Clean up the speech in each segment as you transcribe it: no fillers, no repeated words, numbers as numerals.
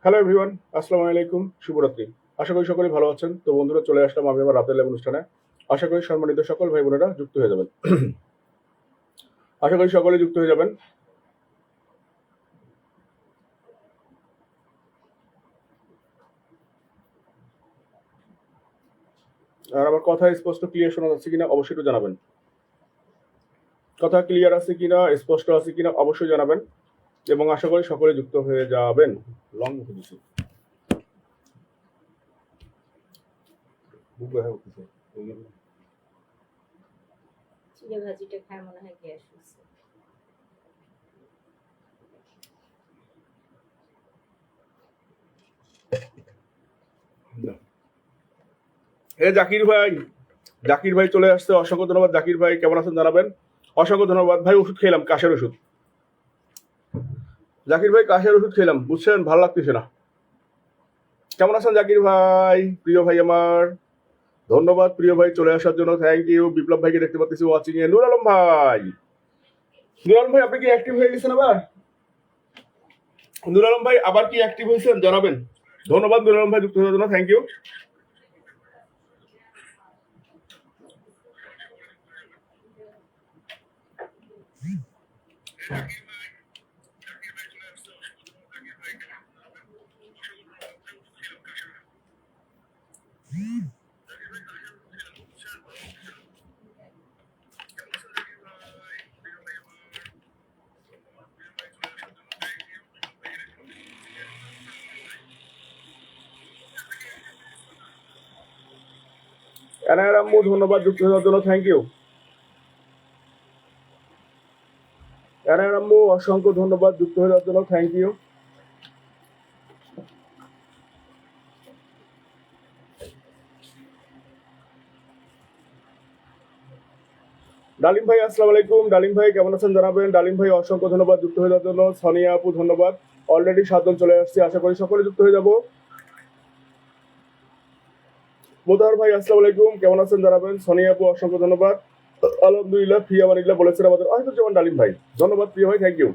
Hello everyone, আসসালামু আলাইকুম, শুভরাত্রি। আশা করি সকলেই ভালো আছেন। তো বন্ধুরা, চলে আসলাম আমি আমার রাতের লাইভ অনুষ্ঠানে। আশা করি সম্মানিত সকল ভাই বোনেরা যুক্ত হয়ে যাবেন। আশা করি সকলে যুক্ত হয়ে যাবেন। আর আমার কথা স্পষ্ট ক্লিয়ার শোনা যাচ্ছে কিনা অবশ্যই একটু জানাবেন। কথা ক্লিয়ার আছে কিনা, স্পষ্ট আছে কিনা অবশ্যই জানাবেন, এবং আশা করি সকলে যুক্ত হয়ে যাবেন। লং মুখে দিছি। বুক ব্যথা করতেছে। চিড়ে ভাজিটা খায় মনে হয় গ্যাস হচ্ছে। জাকির ভাই চলে আসছে, অসংখ্য ধন্যবাদ। জাকির ভাই কেমন আছেন জানাবেন। অসংখ্য ধন্যবাদ ভাই। ওষুধ খেলাম, কাশের ওষুধ। জাকির ভাই কাশের ওষুধ খেলাম, বুঝছেন, ভালো লাগতেছে না। কেমন আছেন জাকির ভাই, প্রিয় ভাই আমার? ধন্যবাদ প্রিয় ভাই চলে আসার জন্য, থ্যাংক ইউ। বিপ্লব ভাইকে দেখতে পাচ্ছি ওয়াচিং এ। নুর আলম ভাই, আপনি কি অ্যাক্টিভ হয়ে গেছেন আবার? নুর আলম ভাই আবার কি অ্যাক্টিভ হয়েছেন জানাবেন। ধন্যবাদ নুর আলম ভাই যুক্ত হওয়ার জন্য, থ্যাংক ইউ। এনায়ের আম্মু ধন্যবাদ যুক্ত হওয়ার জন্য, থ্যাংক ইউ। এনায়ের আম্মু অসংখ্য ধন্যবাদ যুক্ত হওয়ার জন্য, থ্যাংক ইউ। ডালিম ভাই আসসালামু আলাইকুম। ডালিম ভাই কেমন আছেন জানাবেন। ডালিম ভাই অসংখ্য ধন্যবাদ যুক্ত হয়ে যাওয়ার জন্য। সোনিয়া আপু ধন্যবাদ। অলরেডি 7 জন চলে আসছে, আশা করি সকলে যুক্ত হয়ে যাব। মোতাহার ভাই আসসালামু আলাইকুম, কেমন আছেন জানাবেন। সোনিয়া আপু অসংখ্য ধন্যবাদ। আলহামদুলিল্লাহ, ফি আমানিল্লাহ বলেছেন আমাদের যেমন ডালিম ভাই। ধন্যবাদ প্রিয় ভাই, থ্যাংক ইউ।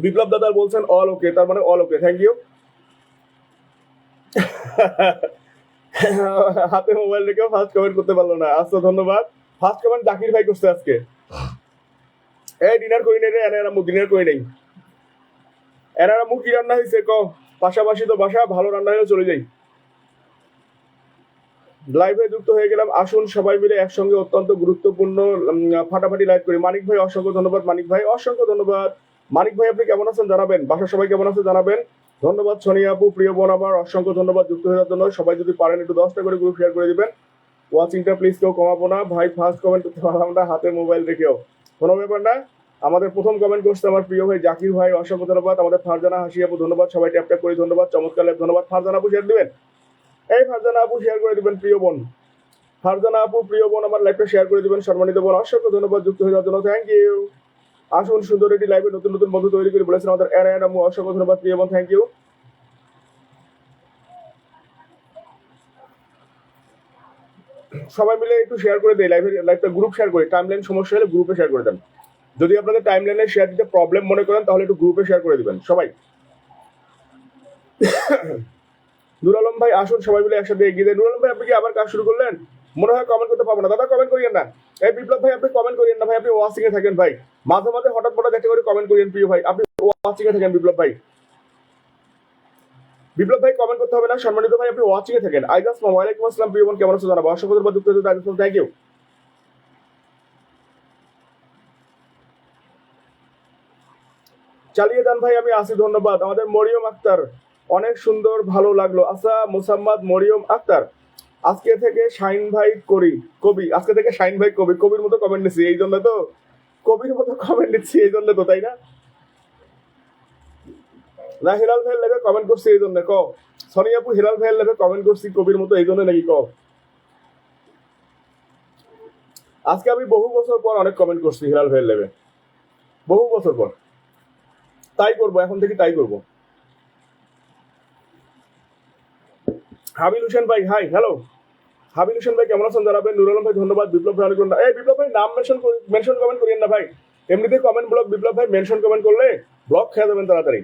বিপ্লব দাদা বলছেন অল ওকে, তার মানে অল ওকে, থ্যাংক ইউ। হাতে মোবাইল রেখেও ফার্স্ট কমেন্ট করতে পারলো না। আচ্ছা ধন্যবাদ। ফার্স্ট কমেন্ট জাকির ভাই করছে আজকে। এই ডিনার করি নেই রে, এনার আম্মু ডিনার করি নেই। এনার আম্মু কি রান্না হয়েছে ক? পাশাপাশি তো বাসা, ভালো রান্না হলে চলে যাই। লাইভে যুক্ত হয়ে গেলাম, আসুন সবাই মিলে একসঙ্গে অত্যন্ত গুরুত্বপূর্ণ ফাটাফাটি লাইভ করি। মানিক ভাই অসংখ্য ধন্যবাদ। মানিক ভাই অসংখ্য ধন্যবাদ। মানিক ভাই আপনি কেমন আছেন জানাবেন, বাসার সবাই কেমন আছে জানাবেন। ধন্যবাদ সোনিয়া আপু, প্রিয় বোন আমার, অসংখ্য ধন্যবাদ যুক্ত হওয়ার জন্য। সবাই যদি পারেন একটু 10টা করে গ্রুপ শেয়ার করে দিবেন। ওয়াচিংটা প্লিজ কেউ কমাবো না ভাই। ফার্স্ট কমেন্ট করতে পারলাম না, হাতে মোবাইল রেখেও কোনো ব্যাপার না। আমাদের প্রথম কমেন্ট করছে আমার প্রিয় ভাই জাকির ভাই, অসংখ্য ধন্যবাদ। আমাদের ফারজানা হাসি আপু ধন্যবাদ। সবাই ট্যাপ ট্যাপ করে ধন্যবাদ, চমৎকার লাইভ, ধন্যবাদ। ফারজানা আপু শেয়ার দিবেন, এই ফারজানা আপু শেয়ার করে দিবেন প্রিয় বোন। ফারজানা আপু প্রিয় বোন আমার লাইভটা শেয়ার করে দিবেন, সম্মানিত বোন। অসংখ্য ধন্যবাদ যুক্ত হয়ে যাওয়ার জন্য, থ্যাংক ইউ। আসুন সুন্দর একটি লাইভে নতুন নতুন বন্ধু তৈরি করে বলেছেন আমাদের এরায়ন আম্মু, অসংখ্য ধন্যবাদ প্রিয় বোন, থ্যাংক ইউ। সবাই মিলে একটু শেয়ার করে দেয় লাইভটা, গ্রুপ শেয়ার করে। টাইমলাইন সমস্যা হলে গ্রুপে শেয়ার করে দেন। যদি আপনাদের টাইমলাইনে শেয়ার দিতে প্রবলেম মনে করেন তাহলে একটু গ্রুপে শেয়ার করে দিবেন সবাই। নুর আলম ভাই আসুন সবাই মিলে একসাথে এগিয়ে দেয়। নুর আলম ভাই আপনি কি আবার কাজ শুরু করলেন? মনে হয় কমেন্ট করতে পাবো না। দাদা কমেন্ট করিয়েন না। এই বিপ্লব ভাই আপনি কমেন্ট করিয়েন না ভাই, আপনি ওয়াচিং এ থাকেন ভাই। মাঝে মাঝে হঠাৎ হঠাৎ একটা করে কমেন্ট করিয়েন প্রিয় ভাই, আপনি ওয়াচিং এ থাকেন বিপ্লব ভাই। বিপ্লব ভাই কমেন্ট করতে হবে না, সম্মানিত ভাই আপনি ওয়াচিং এ থাকেন। আইজাস ওয়ালাইকুম আসসালাম প্রিয় বোন, কেমন আছো জানাবো। অসংখ্য ধন্যবাদ যুক্ত হতে, থ্যাংক ইউ। চালিয়ে যান ভাই, আমি আসি, ধন্যবাদ। আমাদের মরিয়ম আক্তার, অনেক সুন্দর, ভালো লাগলো। আচ্ছা মোসাম্মদ মরিয়ম আক্তার, আজকে থেকে শাইন ভাই করি কবি, আজকে থেকে শাইন ভাই কবি, কবির মতো কমেন্ট নিচ্ছি এই জন্য তো, কবির মতো কমেন্ট নিচ্ছি এই জন্য তো, তাই না? না হিলাল ভাইয়ের লেভে কমেন্ট করছি এই জন্য ক? সনি আপু হিলাল ভাইয়ের লেভে কমেন্ট করছি কবির মতো এই জন্য নাকি ক? আজকে আমি বহু বছর পর অনেক কমেন্ট করছি হিলাল ভাইয়ের লেভে, বহু বছর পর। তাই করবো, এখন থেকে তাই করবো। হাবিল হোসেন ভাই হাই, হ্যালো। হাবিল হোসেন ভাই কেমন আছেন জানাবেন। নুর আলম ভাই ধন্যবাদ। বিপ্লব ভাই অনেক, এই বিপ্লব ভাই নাম মেনশন কমেন্ট করিয়েন না ভাই। এমনিতে কমেন্ট ব্লক বিপ্লব ভাই মেনশন কমেন্ট করলে ব্লক খেয়ে যাবেন তাড়াতাড়ি।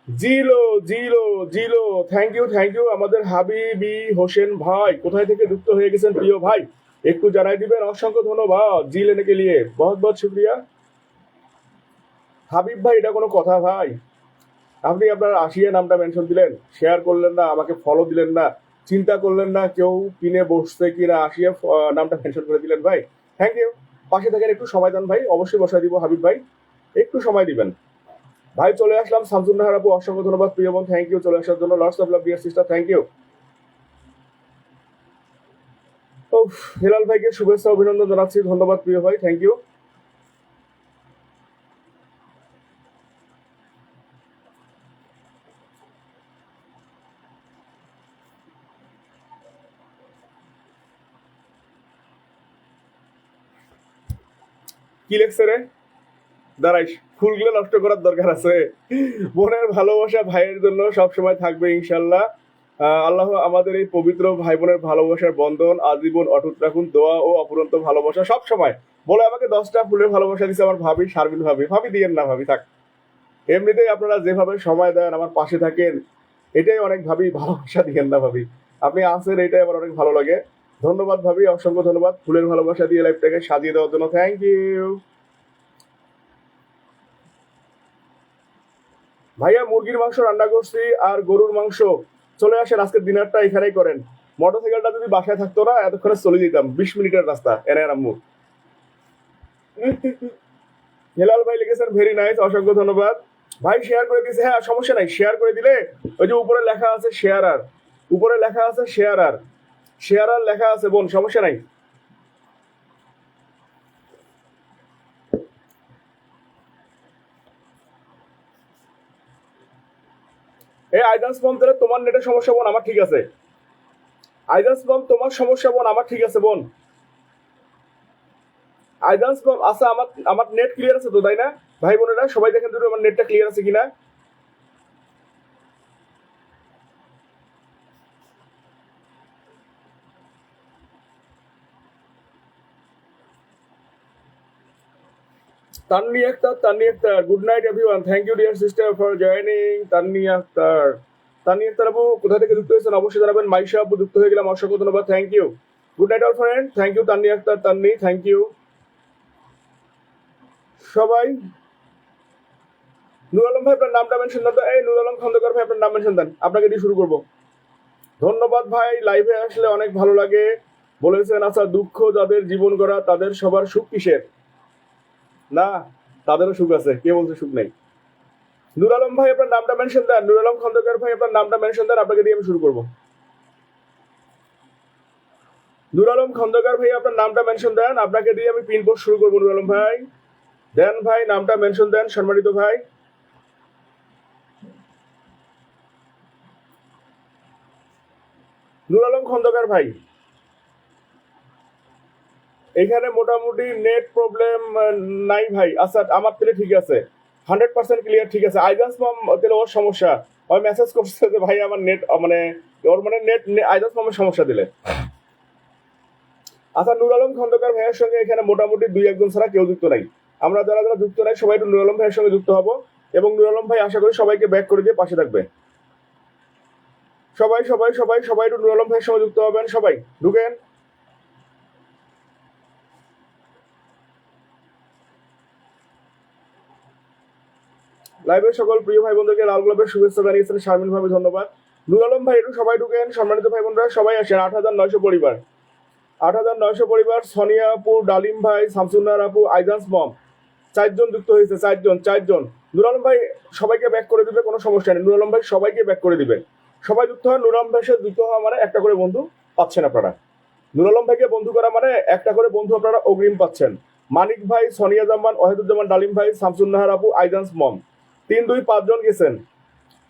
জিলো জিলো জিলো, থ্যাংক ইউ আমাদের হাবিবি হোসেন ভাই, কোথায় থেকে যুক্ত হয়ে গেছেন প্রিয় ভাই, একটু জানাই দিবেন। অসংখ্য ধন্যবাদ জি লেনে কে লিয়ে, বহুত বহুত শুক্রিয়া। হাবিব ভাই এটা কোনো কথা ভাই? আপনি আপনার আশিয়া নামটা মেনশন দিলেন, শেয়ার করলেন না, আমাকে ফলো দিলেন না, চিন্তা করলেন না কেউ কিনে বসছে কিনা, আশিয়া নামটা মেনশন করে দিলেন ভাই। Thank you. পাশে থাকেন, একটু সময় দেন ভাই, অবশ্যই বসাই দিব হাবিব ভাই, একটু সময় দিবেন ভাই। চলে আসলাম শামসুন নাহার আপু, অসংখ্য ধন্যবাদ প্রিয় বোন, থ্যাংক ইউ চলে আসার জন্য। Lots of love dear sister, thank you. ও, হেলাল ভাইকে শুভেচ্ছা অভিনন্দন জানাচ্ছি, ধন্যবাদ প্রিয় ভাই, থ্যাংক ইউ। কি লেখছে রে? দাঁড়াই, ফুলগুলো নষ্ট করার দরকার আছে। বোনের ভালোবাসা ভাইয়ের জন্য সবসময় থাকবে ইনশাল্লাহ। আল্লাহ আমাদের এই পবিত্র ভাই বোনের ভালোবাসার বন্ধন আজীবন অটুট রাখুন, দোয়া ও অপুরন্ত ভালোবাসা সব সময়। বলে আমাকে 10টা ফুলের ভালোবাসা দিচ্ছে আমার ভাবি শারমিন ভাবি। ভাবি দিয়েন না ভাবি, থাক। এমনিতেই আপনারা যেভাবে সময় দেন, আমার পাশে থাকেন, এটাই অনেক ভাবি, ভালোবাসা দিয়েন না ভাবি, আপনি আছেন এটাই আমার অনেক ভালো লাগে। ধন্যবাদ ভাবি, অসংখ্য ধন্যবাদ ফুলের ভালোবাসা দিয়ে লাইফটাকে সাজিয়ে দেওয়ার জন্য, থ্যাংক ইউ। ভাইয়া মুরগির মাংস রান্না করছি আর গরুর মাংস, চলে আসেন আজকে ডিনারটা এখানেই করেন। মোটরসাইকেলটা যদি বাসায় থাকতো না এতক্ষণে চলে যেতাম, 20 মিনিটের রাস্তা এনে আম্মু। হেলাল ভাই লিখেছেন ভেরি নাইস, অসংখ্য ধন্যবাদ ভাই। শেয়ার করে দিয়েছে, হ্যাঁ সমস্যা নাই, শেয়ার করে দিলে ওই যে উপরে লেখা আছে শেয়ার আর, উপরে লেখা আছে শেয়ার আর, শেয়ার আর লেখা আছে বোন, সমস্যা নাই। এই আইডান্স পাম্প, তাহলে তোমার নেটের সমস্যা বোন, আমার ঠিক আছে। আইডান্স পাম্প তোমার সমস্যা বোন, আমার ঠিক আছে বোন। আইডান্স পাম্প আচ্ছা, আমার আমার নেট ক্লিয়ার আছে তো, তাই না ভাই বোনেরা? সবাই দেখেন তো আমার নেটটা ক্লিয়ার আছে কিনা। Tanni Akter, Tanni Akter, good night everyone, thank you dear sister for joining. Tanni Akter, Tanni Akter আপু কোথা থেকে যুক্ত হয়েছেন অবশ্যই জানাবেন। মাইশা আপু যুক্ত হয়ে গেলাম, অসংখ্য ধন্যবাদ, thank you. Good night all friend, thank you Tanni Akter, Tanni, thank you সবাই। নুর আলম ভাই আপনার নামটা মেনশন দেন তো, এই নুর আলম খন্দকার ভাই আপনার নাম মেনশন দেন, আপনাকে দিয়ে শুরু করবো। ধন্যবাদ ভাই, লাইভে আসলে অনেক ভালো লাগে বলেছেন। আচ্ছা, দুঃখ যাদের জীবন গড়া তাদের সবার সুখ কিসের? না, তাদেরও সুখ আছে, কে বলছে সুখ নেই? নুর আলম ভাই আপনার নামটা মেনশন দেন, নুর আলম খন্দকার ভাই আপনার নামটা মেনশন দেন, আপনাকে দিয়ে আমি শুরু করবো। নুর আলম খন্দকার ভাই আপনার নামটা মেনশন দেন, আপনাকে দিয়ে আমি পিন পোস্ট শুরু করবো। নুর আলম ভাই দেন, ভাই নামটা মেনশন দেন সম্মানিত ভাই। নুর আলম খন্দকার ভাই, এখানে মোটামুটি নেট প্রবলেম নাই ভাই। আচ্ছা আমার তেলে ঠিক আছে, 100% ক্লিয়ার, ঠিক আছে। আইজাস মাম তেলে ওর সমস্যা, ওই মেসেজ করছে যে ভাই আমার নেট মানে ওর মানে নেট আইজাস মামের সমস্যা দিলে। আচ্ছা, নুর আলম খন্দকার ভাইয়ের সঙ্গে এখানে মোটামুটি 2-1 জন ছাড়া কেউ যুক্ত নাই। আমরা যারা যারা যুক্ত নাই সবাই একটু নুর আলম ভাইয়ের সঙ্গে যুক্ত হবো, এবং নুর আলম ভাই আশা করি সবাইকে ব্যাক করে দিয়ে পাশে থাকবে। সবাই সবাই সবাই সবাই একটু নুর আলম ভাইয়ের সঙ্গে যুক্ত হবেন, সবাই ঢুকেন। লাইভের সকল প্রিয় ভাই বোনদেরকে লাল গোলাপের শুভেচ্ছা জানিয়েছেন শারমিন ভাবে, ধন্যবাদ। নুর আলম ভাই একটু সবাই ঢুকেন, সম্মানিত ভাই বোনরা সবাই আসেন। 8,900 পরিবার, 8,900 পরিবার। সোনিয়া আপু, ডালিম ভাই, শামসুন্নার আপু, আইজান্স মম, 4 জন যুক্ত হয়েছে, 4 জন। নুর আলম ভাই সবাইকে ব্যাক করে দিবে, কোনো সমস্যা নেই। নুর আলম ভাই সবাইকে ব্যাক করে দিবেন, সবাই যুক্ত হয়। নুর আলম ভাইয়ের সাথে যুক্ত হওয়া মানে একটা করে বন্ধু পাচ্ছেন আপনারা। নুর আলম ভাইকে বন্ধু করা মানে একটা করে বন্ধু আপনারা অগ্রিম পাচ্ছেন। মানিক ভাই, সোনিয়া জামান, ওয়াহিদুজ্জামান, ডালিম ভাই, শামসুন্নাহার আপু, আইজান্স মম, 3-2-5 জন গেছেন।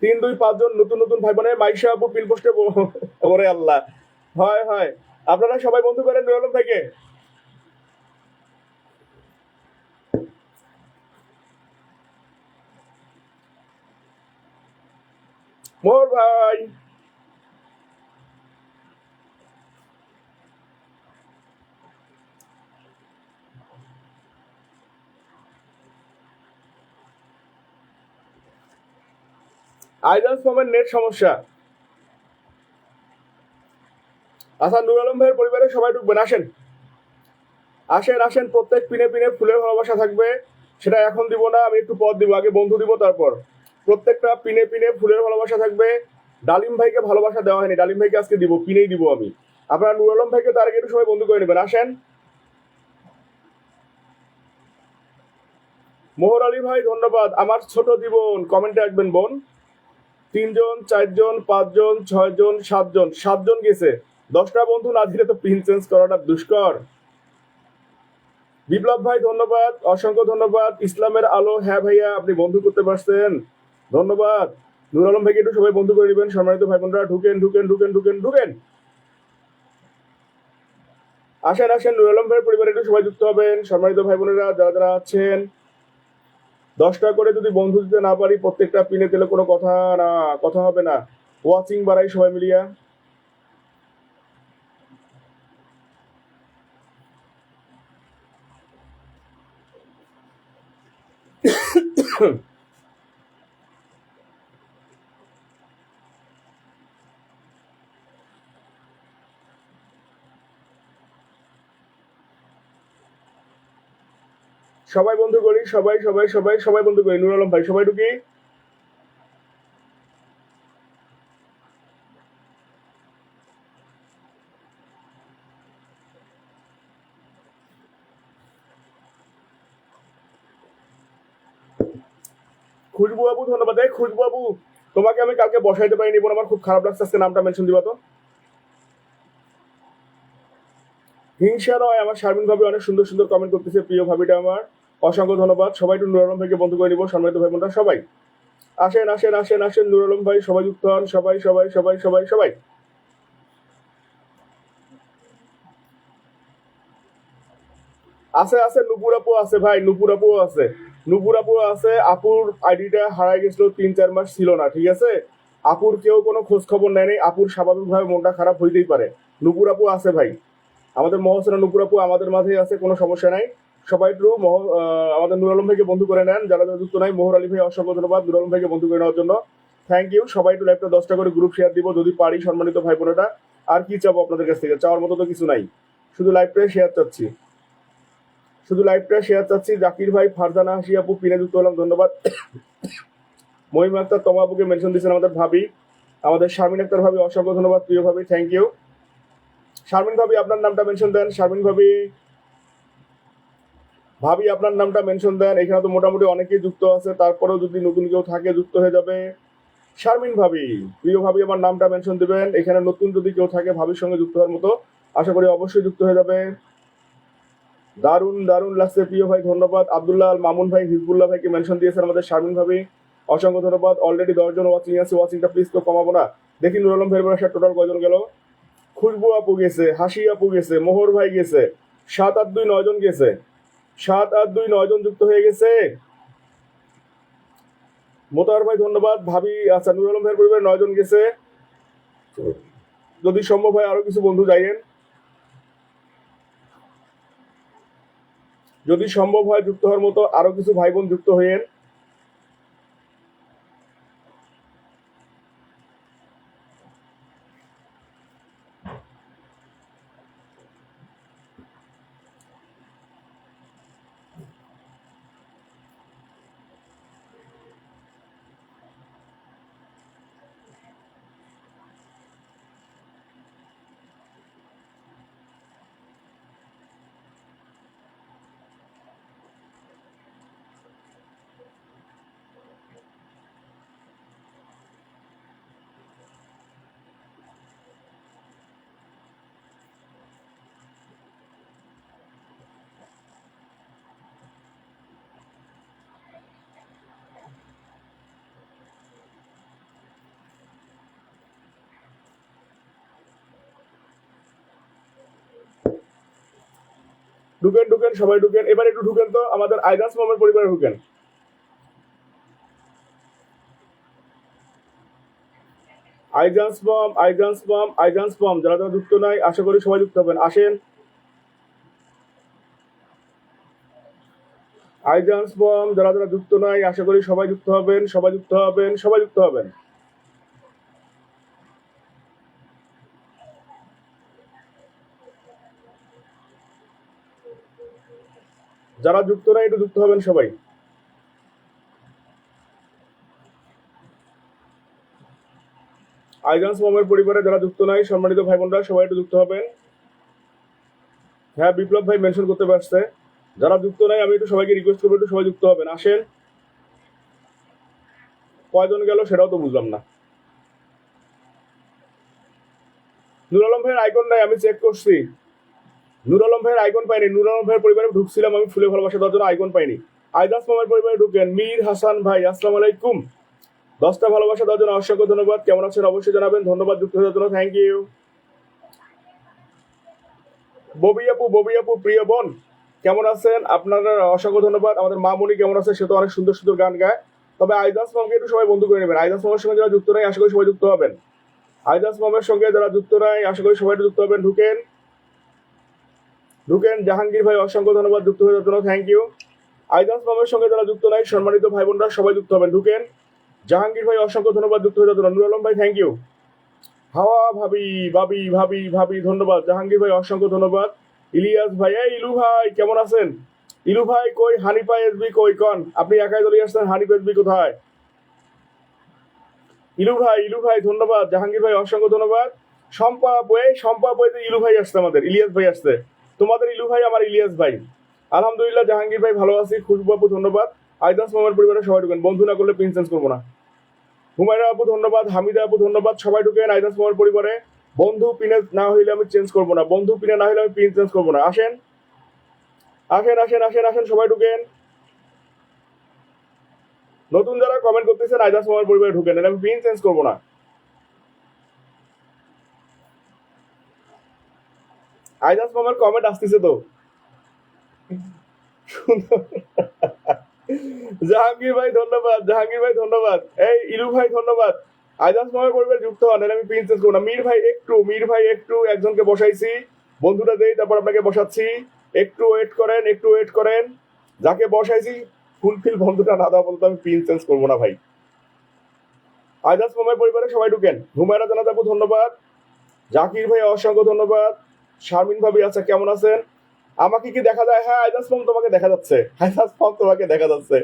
3-2-5 জন নতুন নতুন ভাই বোনের। মাইশা আপু পিল পোস্টে, ওরে আল্লাহ, হয় হয়, আপনারা সবাই বন্ধু করেন নুর আলম ভাইকে। মোর ভাই, আইজান্স ফর্মের নেট সমস্যা। আচ্ছা, নুর আলম ভাইয়ের পরিবারের সবাই ঢুকবেন, আসেন আসেন আসেন। প্রত্যেক পিনে পিনে ফুলের ভালোবাসা থাকবে, সেটা এখন দিব না, আমি একটু পর দিব, আগে বন্ধু দিব তারপর। প্রত্যেকটা পিনে পিনে ফুলের ভালোবাসা থাকবে। ডালিম ভাইকে ভালোবাসা দেওয়া হয়নি, ডালিম ভাইকে আজকে দিব, পিনেই দিব আমি। আপনারা নুর আলম ভাইকে তার আগে একটু সবাই বন্ধু করে নেবেন, আসেন। মোহর আলী ভাই ধন্যবাদ। আমার ছোট জীবন কমেন্টে আসবেন বোন। 3 জন 4 জন 5 জন 6 জন 7 জন, 7 জন গেছে। 10টা বন্ধু না দিলে তো পিন চেঞ্জ করাটা দুষ্কর। বিপ্লব ভাই ধন্যবাদ, অসংখ্য ধন্যবাদ। ইসলামের আলো, হ্যাঁ ভাইয়া আপনি বন্ধু করতে পারছেন, ধন্যবাদ। নুর আলম ভাইকে একটু সবাই বন্ধু করে নেবেন। সম্মানিত ভাই বোনরা ঢুকেন ঢুকেন ঢুকেন ঢুকেন ঢুকেন, আসেন আসেন। নুর আলম ভাইয়ের পরিবারে একটু সবাই যুক্ত হবেন। সম্মানিত ভাই বোনেরা যারা যারা আছেন, 10টা করে যদি বন্ধু দিতে না পারি প্রত্যেকটা পিনে দিলে কোনো কথা না, কথা হবে না। ওয়াচিং বাড়াই সবাই মিলিয়া। সবাই বন্ধু করি, সবাই সবাই সবাই সবাই বন্ধু করি। নুর আলম ভাই সবাই ঢুকি। খুশবু বাবু ধন্যবাদ। এই খুশবু বাবু, তোমাকে আমি কালকে বসাইতে পারিনি বোন, আমার খুব খারাপ লাগছে, আজকে নামটা মেনশন দিবা তো। হিংসা নয়, আমার শারমিন ভাবি অনেক সুন্দর সুন্দর কমেন্ট করতেছে, প্রিয় ভাবিটা আমার, অসংখ্য ধন্যবাদ। সবাই একটু নুর আলম ভাইকে বন্ধু করে নিব। সম্মানিত ভাই বোনরা সবাই আসেন আসেন আসেন আসেন। নুর আলম ভাই সবাই যুক্ত হন, সবাই সবাই সবাই সবাই সবাই। আছে আছে, নুপুর আপু আছে ভাই, নুপুর আপু আছে, নুপুর আপু আছে। আপুর আইডিটা হারাই গেছিল, 3-4 মাস ছিল না, ঠিক আছে। আপুর কেউ কোনো খোঁজ খবর নেয়নি, আপুর স্বাভাবিকভাবে মনটা খারাপ হইতেই পারে। নুপুর আপু আছে ভাই, আমাদের মহসেনা নুপুর আপু আমাদের মাঝে আছে, কোনো সমস্যা নাই। সবাই একটু আমাদের নুর আলম ভাইকে বন্ধু করে নেন, যারা যারা যুক্ত নাই। মোহর আলী ভাই অসংখ্য ধন্যবাদ নুর আলম ভাইকে বন্ধু করে নেওয়ার জন্য, থ্যাংক ইউ। সবাই একটু লাইভটা 10টা করে গ্রুপ শেয়ার দিব যদি পারি, সম্মানিত ভাই বোনেরা। আর কি চাবো আপনাদের কাছ থেকে, চাওয়ার মতো তো কিছু নাই, শুধু লাইভটা শেয়ার চাচ্ছি, শুধু লাইভটা শেয়ার চাচ্ছি। জাকির ভাই, ফারজানা হাসি আপু পিনে যুক্ত হলাম, ধন্যবাদ। মহিমা আক্তার তমা আপুকে মেনশন দিয়েছেন আমাদের ভাবি, আমাদের শারমিন আক্তার ভাবি, অসংখ্য ধন্যবাদ প্রিয় ভাবি, থ্যাংক ইউ। শারমিন ভাবি আপনার নামটা মেনশন দেন, শারমিন ভাবি, ভাবি আপনার নামটা মেনশন দেন। এখানে তো মোটামুটি অনেকেই যুক্ত আছে, তারপরেও যদি নতুন কেউ থাকে যুক্ত হয়ে যাবে। শারমিন ভাবি, প্রিয় ভাবি, আমার নামটা মেনশন দিবেন। এখানে নতুন যদি কেউ থাকে ভাবির সঙ্গে যুক্ত হওয়ার মতো, আশা করি অবশ্যই যুক্ত হয়ে যাবে। দারুণ দারুণ লাগছে প্রিয় ভাই, ধন্যবাদ। আব্দুল্লাহ আল মামুন ভাই, হিজবুল্লাহ ভাইকে মেনশন দিয়েছেন আমাদের শারমিন ভাবি, অসংখ্য ধন্যবাদ। অলরেডি 10 জন ওয়াচিং আছে, ওয়াচিংটা প্লিজ তো কমাবো না। দেখি নুর আলম ভাইয়ের বয়সে টোটাল কয়জন গেল। খুশবু আপু গেছে, হাসি আপু গেছে, মোহর ভাই গেছে, 7 8 2 9 জন গেছে, 7 8 2 9 জন যুক্ত হয়ে গেছে। মোতাহার ভাই ধন্যবাদ। ভাবি, আচ্ছা, নুর আলম ভাইয়ের পরিবারে 9 জন গেছে। যদি সম্ভব হয় আরো কিছু বন্ধু যাইয়েন, যদি সম্ভব হয় যুক্ত হওয়ার মতো আরো কিছু ভাই বোন যুক্ত হইয়েন। ঢুকেন ঢুকেন সবাই ঢুকেন, এবার একটু ঢুকেন তো, আমাদের আইদাস মামের পরিবারে ঢুকেন। আইজান্স বম, আইজান্স বম, আইজান্স বম, যারা যারা যুক্ত নাই আশা করি সবাই যুক্ত হবেন, আসেন। আইজান্স বম, যারা যারা যুক্ত নাই আশা করি সবাই যুক্ত হবেন, সবাই যুক্ত হবেন, সবাই যুক্ত হবেন। যারা যুক্ত নাই একটু যুক্ত হবেন সবাই। আইজান্স মোমের পরিবারে যারা যুক্ত নাই সম্মানিত ভাই বোনরা সবাই একটু যুক্ত হবেন। হ্যাঁ, বিপ্লব ভাই মেনশন করতে পারছে। যারা যুক্ত নাই আমি একটু সবাইকে রিকোয়েস্ট করবো একটু সবাই যুক্ত হবেন, আসেন। কয়জন গেল সেটাও তো বুঝলাম না। নুর আলম ভাইয়ের আইকন নাই, আমি চেক করছি। নুর আলম ভাইয়ের আইকন পাইনি। নুর আলম ভাইয়ের পরিবারে ঢুকছিলাম আমি ফুলে ভালোবাসা দেওয়ার জন্য, আইকন পাইনি। আইদাস মামার পরিবারে ঢুকেন। মীর হাসান ভাই আসসালামু আলাইকুম। 10টা ভালোবাসা দেওয়ার জন্য অসংখ্য ধন্যবাদ। কেমন আছেন অবশ্যই জানাবেন। ধন্যবাদ যুক্ত হওয়ার জন্য, থ্যাংক ইউ। ববি আপু প্রিয় বোন কেমন আছেন? আপনার অসংখ্য ধন্যবাদ। আমাদের মামুনি কেমন আছে? সে তো অনেক সুন্দর সুন্দর গান গায়। তবে আইদাস মামকে একটু সবাই বন্ধু করে নেবেন। আইদাস মামের সঙ্গে যারা যুক্ত নাই আশা করি সবাই যুক্ত হবেন। আইদাস মামের সঙ্গে যারা যুক্ত নাই আশা করি সবাই যুক্ত হবেন। ঢুকেন ঢুকেন। জাহাঙ্গীর ভাই অসংখ্য ধন্যবাদ যুক্ত হওয়ার জন্য, থ্যাংক ইউ। আইদাস মামের সঙ্গে যারা যুক্ত নাই সম্মানিত ভাই বোনরা সবাই যুক্ত হবেন। ঢুকেন। জাহাঙ্গীর ভাই অসংখ্য ধন্যবাদ যুক্ত হওয়ার জন্য। নুর আলম ভাই থ্যাংক ইউ। হাওয়া ভাবি ভাবি ভাবি ভাবি ধন্যবাদ। জাহাঙ্গীর ভাই অসংখ্য ধন্যবাদ। ইলিয়াস ভাই, এই ইলু ভাই কেমন আছেন? ইলু ভাই কই? হানিফা এসবি কই? কন আপনি একাই চলে আসছেন, হানিফা এসবি কোথায়? ইলু ভাই ধন্যবাদ। জাহাঙ্গীর ভাই অসংখ্য ধন্যবাদ। শম্পা আপু, এই শম্পা আপু, ইলু ভাই আসছে, আমাদের ইলিয়াস ভাই আসছে। তোমাদের ইলু ভাই, আমার ইলিয়াস ভাই। আলহামদুলিল্লাহ জাহাঙ্গীর ভাই ভালো আছি। খুশবু আপু ধন্যবাদ। আইদাস মামার পরিবারে সবাই ঢুকেন। বন্ধু না করলে পিন চেঞ্জ করবো না। হুমায়রা আপু ধন্যবাদ। হামিদা আপু ধন্যবাদ। সবাই ঢুকেন আইদাস মামার পরিবারে। বন্ধু পিনে না হইলে আমি চেঞ্জ করবো না। বন্ধু পিনে না হইলে আমি পিন চেঞ্জ করবো না। আসেন আসেন আসেন আসেন আসেন, সবাই ঢুকেন। নতুন যারা কমেন্ট করতেছেন আইদাস মামার পরিবারে ঢুকেন, আমি পিন চেঞ্জ করবো না। আইদাস মামার কমেন্ট আসতেছে তো। জাহাঙ্গীর ভাই ধন্যবাদ। জাহাঙ্গীর ভাই ধন্যবাদ। এই ইলু ভাই ধন্যবাদ। আইদাস মামার পরিবারে যুক্ত হন, আমি পিন চেঞ্জ করবো না। মীর ভাই একটু একজনকে বসাইছি, বন্ধুটা দেই তারপর আপনাকে বসাচ্ছি। একটু ওয়েট করেন, একটু ওয়েট করেন। যাকে বসাইছি ফুলফিল বন্ধুটা না দেওয়া পর্যন্ত আমি পিন চেঞ্জ করবো না ভাই। আইদাস মামার পরিবারে সবাই ঢুকেন। হুমায়রা জানাত আপু ধন্যবাদ। জাকির ভাই অসংখ্য ধন্যবাদ। শারমিন ভাবি আচ্ছা কেমন আছেন? আমাকে কি দেখা যায়? হ্যাঁ আইদাস মাম তোমাকে দেখা যাচ্ছে। আইদাস মাম তোমাকে দেখা যাচ্ছে।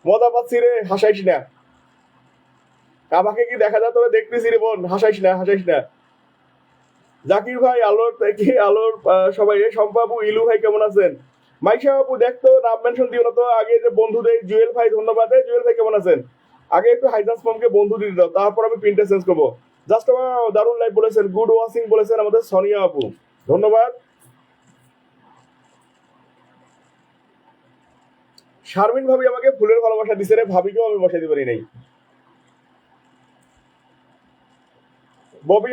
মজা পাচ্ছি রে, হাসাইস না। আমাকে কি দেখা যায়? তোরা দেখতেছি রে বোন, হাসাইস না হাসাইস না। জাকির ভাই আলোর থেকে আলোর সবাই, শম্পা আপু, ইলু ভাই কেমন আছেন? মাইশা আপু দেখতো নাম মেনশন দিও না তো। আগে যে বন্ধু দেয় জুয়েল ভাই ধন্যবাদ। জুয়েল ভাই কেমন আছেন? আগে একটু হাইদাস মামকে বন্ধু দিয়ে দাও, তারপর আমি প্রিন্টে চেঞ্জ করবো। জাস্ট দারুণ লাইভ বলেছেন, গুড ওয়াচিং বলেছেন আমাদের সোনিয়া আপু, ধন্যবাদ। শারমিন ভাবি আমাকে ফুলের ভালোবাসা দিছে রে, ভাবিকেও আমি বসাইতে পারি নাই। ববি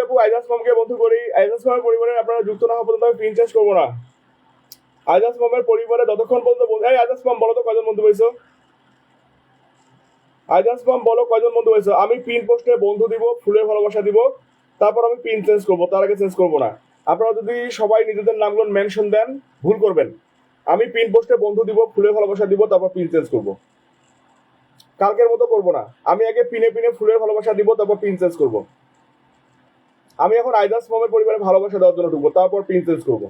আপু আইজাস মামকে বন্ধু করি। আইজাস মামের পরিবারে আপনারা যুক্ত না হওয়া পর্যন্ত আমি পিন চেঞ্জ করবো না। আইজাস মামের পরিবারে যতক্ষণ পর্যন্ত এই আইজাস মাম বলো তো কয়জন বন্ধু পাইছো? আইজাস মাম বলো কয়জন বন্ধু পাইছো? আমি পিন পোস্টে বন্ধু দিব, ফুলের ভালোবাসা দিব, তারপর আমি পিন চেঞ্জ করবো, তার আগে চেঞ্জ করবো না। আপনারা যদি সবাই নিজেদের নামগুলো মেনশন দেন ভুল করবেন। আমি পিন পোস্টে বন্ধু দিব, ফুলের ভালোবাসা দিব, তারপর পিন চেঞ্জ করবো। কালকের মতো করবো না। আমি আগে পিনে পিনে ফুলের ভালোবাসা দিব, তারপর পিন চেঞ্জ করবো। আমি এখন আইদাস মামের পরিবারে ভালোবাসা দেওয়ার জন্য ঢুকবো, তারপর পিন চেঞ্জ করবো।